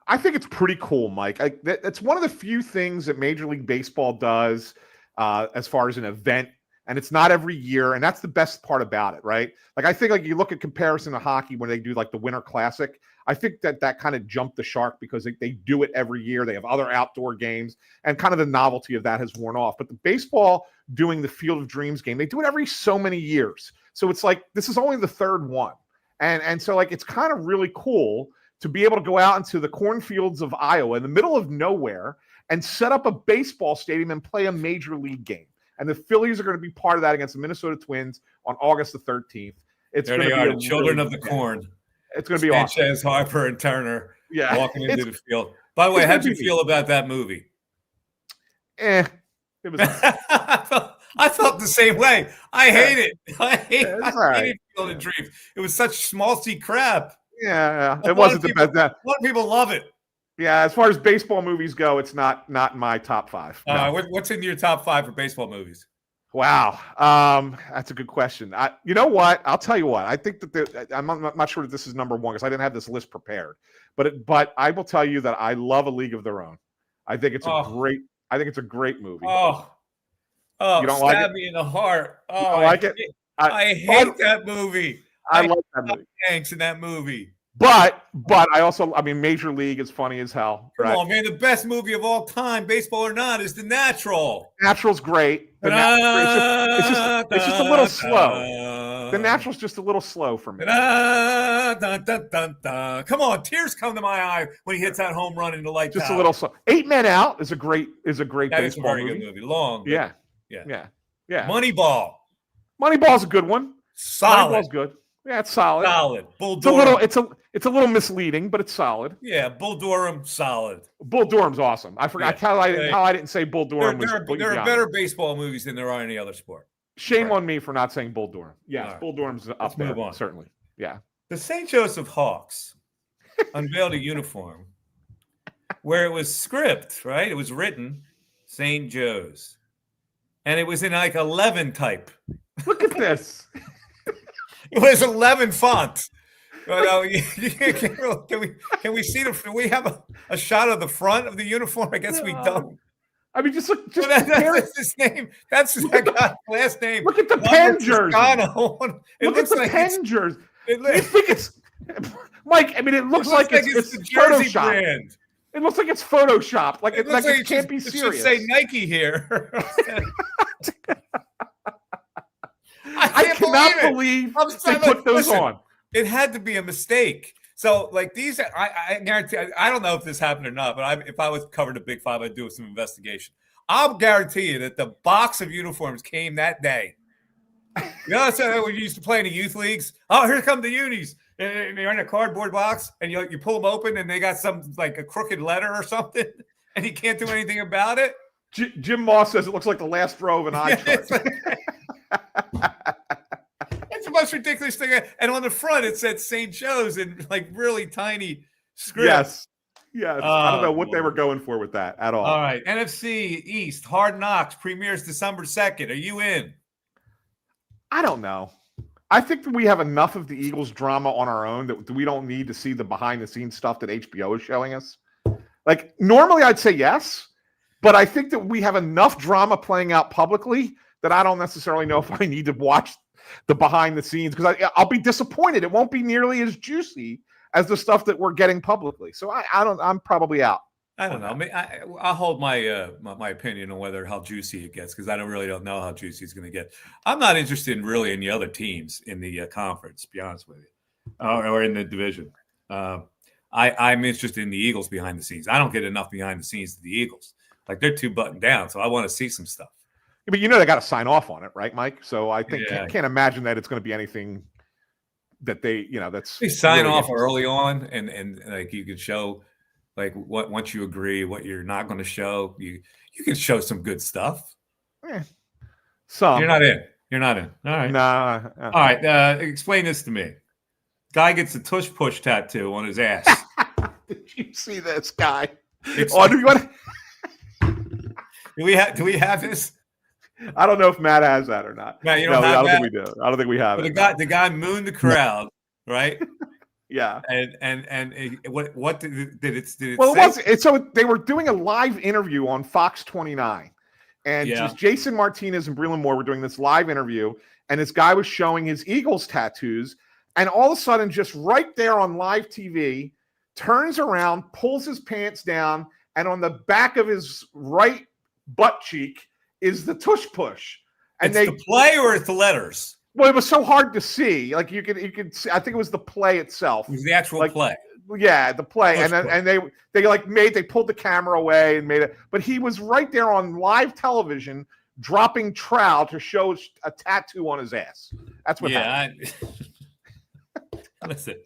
I think it's pretty cool, Mike. That's one of the few things that Major League Baseball does as far as an event, and it's not every year, and that's the best part about it, right? Like, I think, like, you look at comparison to hockey when they do, like, the Winter Classic. I think that kind of jumped the shark because they do it every year. They have other outdoor games, and kind of the novelty of that has worn off. But the baseball doing the Field of Dreams game, they do it every so many years. So it's like, this is only the third one. And so, like, it's kind of really cool to be able to go out into the cornfields of Iowa in the middle of nowhere and set up a baseball stadium and play a major league game. And the Phillies are going to be part of that against the Minnesota Twins on August the 13th. There they are, the children of the corn. It's going to be awesome. Sanchez, Harper, and Turner walking into the field. By the way, how'd you feel about that movie? It was. I felt the same way. I hate it. I hate Field of Dreams. It was such schmaltzy crap. Yeah, it wasn't the best. A lot of people love it. Yeah, as far as baseball movies go, it's not in my top 5. No. What's in your top 5 for baseball movies? Wow, that's a good question. You know what? I'll tell you what. I think that I'm not sure that this is number 1 because I didn't have this list prepared. But I will tell you that I love A League of Their Own. I think it's a great movie. Oh, you don't stab like me in the heart. Oh, I like it. I hate that movie. I like that movie. Hanks in that movie. But I mean, Major League is funny as hell. Come on, man. The best movie of all time, baseball or not, is The Natural. Natural's great. It's just a little slow. The Natural's just a little slow for me. Come on, tears come to my eye when he hits that home run in the light. Just a little slow. 8 Men Out is a great that baseball is a very good movie. Long. Yeah. Moneyball. Moneyball's a good one. Solid. Moneyball's good. Yeah, it's solid. Solid. Bull Durham. It's a little misleading, but it's solid. Yeah, Bull Durham, solid. Bull Durham's awesome. I forgot how I didn't say Bull Durham there are better baseball movies than there are any other sport. Shame on me for not saying Bull Durham. Yes, right. Bull Durham's up there, certainly. Yeah. The St. Joseph Hawks unveiled a uniform where it was script, right? It was written St. Joe's. And it was in like 11 type. Look at this. It was 11 font. Can we see do we have a shot of the front of the uniform? I guess we don't. I mean, just that's his name. That's that guy's last name. Look at the pen jersey. Look at the pen jersey. You think it's Mike? I mean, it looks like it's the jersey Photoshop. brand. It looks like it's Photoshopped. Like it can't be It serious. should say Nike here. I cannot believe they put those on. It had to be a mistake. So, like these, I guarantee. I don't know if this happened or not, but if I was covered a Big Five, I'd do some investigation. I'll guarantee you that the box of uniforms came that day. You know, so when you used to play in the youth leagues. Oh, here come the unis, and they're in a cardboard box, and you pull them open, and they got some like a crooked letter or something, and you can't do anything about it. Jim Moss says it looks like the last row of an eye chart. It's the most ridiculous thing. And on the front, it said St. Joe's in like really tiny script. Yes. I don't know what they were going for with that at all. All right. NFC East, Hard Knocks premieres December 2nd. Are you in? I don't know. I think that we have enough of the Eagles drama on our own that we don't need to see the behind-the-scenes stuff that HBO is showing us. Like, normally I'd say yes, but I think that we have enough drama playing out publicly that I don't necessarily know if I need to watch the behind the scenes because I'll be disappointed. It won't be nearly as juicy as the stuff that we're getting publicly. So I'm probably out. I don't know. I'll hold my my opinion on how juicy it gets because I don't know how juicy it's going to get. I'm not interested in the other teams in the conference, to be honest with you, or in the division. I'm interested in the Eagles behind the scenes. I don't get enough behind the scenes to the Eagles. Like they're too buttoned down, so I want to see some stuff. But they got to sign off on it, right, Mike? So I think I can't imagine that it's going to be anything that that's they sign really off early on, and like you could show like what once you agree what you're not going to show, you can show some good stuff. Some You're not in. You're not in. All right. Nah. All right. Explain this to me. Guy gets a tush push tattoo on his ass. Did you see this guy? Do we have this? I don't know if Matt has that or not. Matt, you don't have I don't that? think we do. I don't think we have But it. the guy mooned the crowd, right? Yeah. And what did it say? So they were doing a live interview on Fox 29, and just Jason Martinez and Breland Moore were doing this live interview, and this guy was showing his Eagles tattoos, and all of a sudden, just right there on live TV, turns around, pulls his pants down, and on the back of his right butt cheek is the tush push. And it's the play or it's the letters? Well, it was so hard to see. Like you could see, I think it was the play itself. It was the actual play. Yeah, the play. And they pulled the camera away and made it. But he was right there on live television dropping trowel to show a tattoo on his ass. That's what happened. Listen,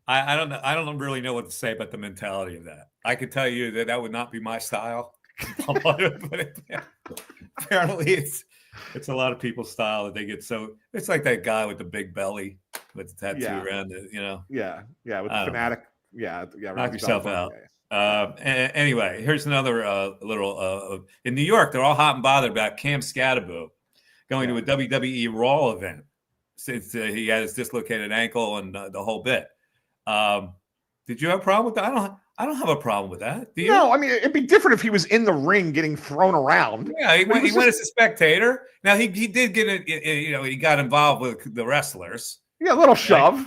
I don't know. I don't really know what to say about the mentality of that. I could tell you that would not be my style. But apparently it's a lot of people's style that they get so. It's like that guy with the big belly with the tattoo around it, Yeah, with the fanatic. Yeah. Knock yourself out. Anyway, here's another little. In New York, they're all hot and bothered about Cam Scatterbo going to a WWE Raw event since he had his dislocated ankle and the whole bit. Did you have a problem with that? I don't have a problem with that. Do you? No, I mean it'd be different if he was in the ring getting thrown around. Yeah, he went as a spectator. Now he did get it. He got involved with the wrestlers. Yeah, a little shove,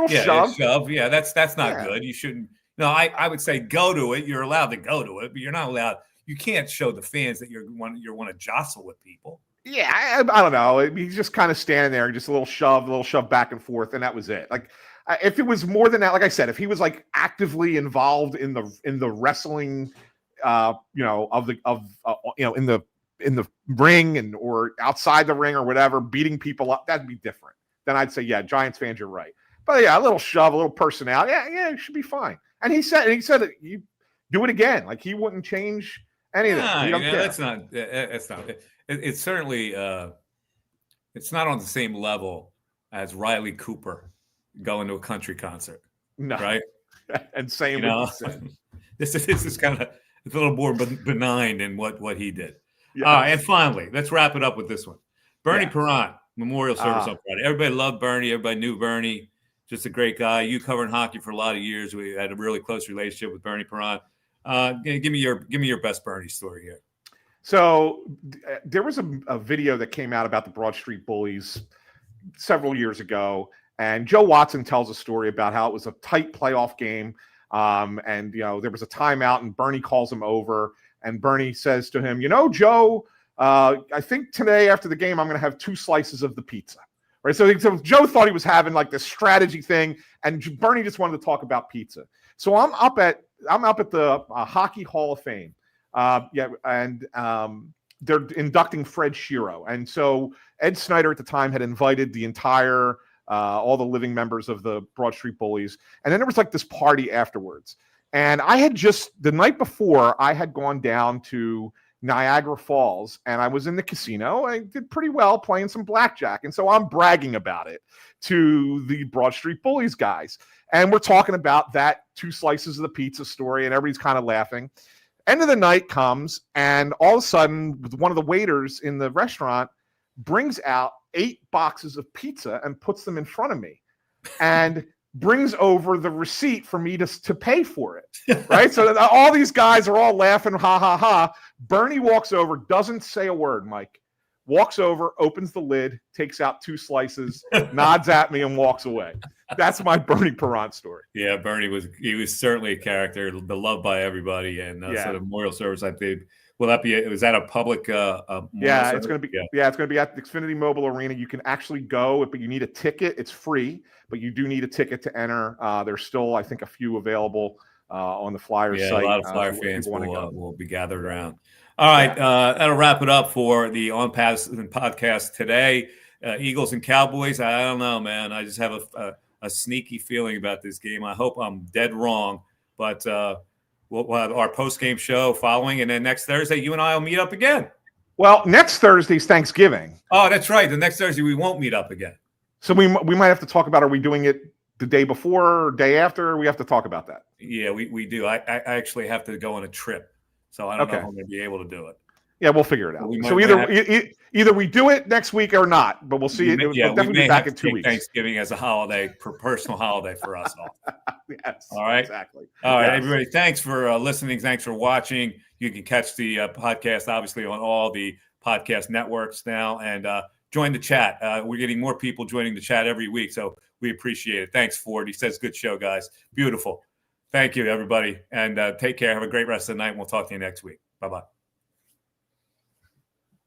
shove. Yeah, that's not good. You shouldn't. No, I would say go to it. You're allowed to go to it, but you're not allowed. You can't show the fans that you want to jostle with people. Yeah, I don't know. He's just kind of standing there, just a little shove back and forth, and that was it. Like. If it was more than that, like I said, if he was like actively involved in the wrestling, in the ring or outside the ring or whatever, beating people up, that'd be different. Then I'd say, yeah, Giants fans, you're right. But yeah, a little shove, a little personality, yeah, it should be fine. And he said that you do it again, like he wouldn't change anything. That's not. It's certainly it's not on the same level as Riley Cooper going to a country concert, right? And same, this is kind of it's a little more benign than what he did. Yeah. And finally, let's wrap it up with this one. Bernie Perrant Memorial Service on Friday. Everybody loved Bernie. Everybody knew Bernie. Just a great guy. You covered hockey for a lot of years. We had a really close relationship with Bernie Perrant. Give me your best Bernie story here. So there was a video that came out about the Broad Street Bullies several years ago. And Joe Watson tells a story about how it was a tight playoff game. And there was a timeout and Bernie calls him over and Bernie says to him, Joe, I think today after the game, I'm going to have 2 slices of the pizza. Right. So Joe thought he was having like this strategy thing and Bernie just wanted to talk about pizza. So I'm up at the Hockey Hall of Fame. And they're inducting Fred Shiro. And so Ed Snyder at the time had invited the entire all the living members of the Broad Street Bullies. And then there was like this party afterwards. And I had the night before, I had gone down to Niagara Falls and I was in the casino. I did pretty well playing some blackjack. And so I'm bragging about it to the Broad Street Bullies guys. And we're talking about that 2 slices of the pizza story and everybody's kind of laughing. End of the night comes and all of a sudden one of the waiters in the restaurant brings out 8 boxes of pizza and puts them in front of me and brings over the receipt for me to pay for it. Right. So all these guys are all laughing. Ha ha ha. Bernie walks over, doesn't say a word, Mike, walks over, opens the lid, takes out 2 slices, nods at me and walks away. That's my Bernie Perrant story. Yeah. Bernie was certainly a character beloved by everybody. And so the memorial service, I think, was that a public? It's going to be. Yeah, it's going to be at the Xfinity Mobile Arena. You can actually go, but you need a ticket. It's free, but you do need a ticket to enter. There's still, I think, a few available on the Flyers site. A lot of Flyer fans will be gathered around. All right, that'll wrap it up for the On Pattison podcast today. Eagles and Cowboys. I don't know, man. I just have a sneaky feeling about this game. I hope I'm dead wrong, but we'll have our post-game show following, and then next Thursday, you and I will meet up again. Well, next Thursday's Thanksgiving. Oh, that's right. The next Thursday, we won't meet up again. So we might have to talk about, are we doing it the day before or day after? We have to talk about that. Yeah, we do. I actually have to go on a trip, so I don't know if I'm going to be able to do it. Yeah, we'll figure it out. We so either we do it next week or not, but we'll see. We'll definitely be back in 2 weeks. Thanksgiving as a holiday, personal holiday for us all. Yes, all right, exactly. All right, yes. Everybody. Thanks for listening. Thanks for watching. You can catch the podcast obviously on all the podcast networks now, and join the chat. We're getting more people joining the chat every week, so we appreciate it. Thanks, Ford. He says, "Good show, guys. Beautiful." Thank you, everybody, and take care. Have a great rest of the night. And we'll talk to you next week. Bye-bye.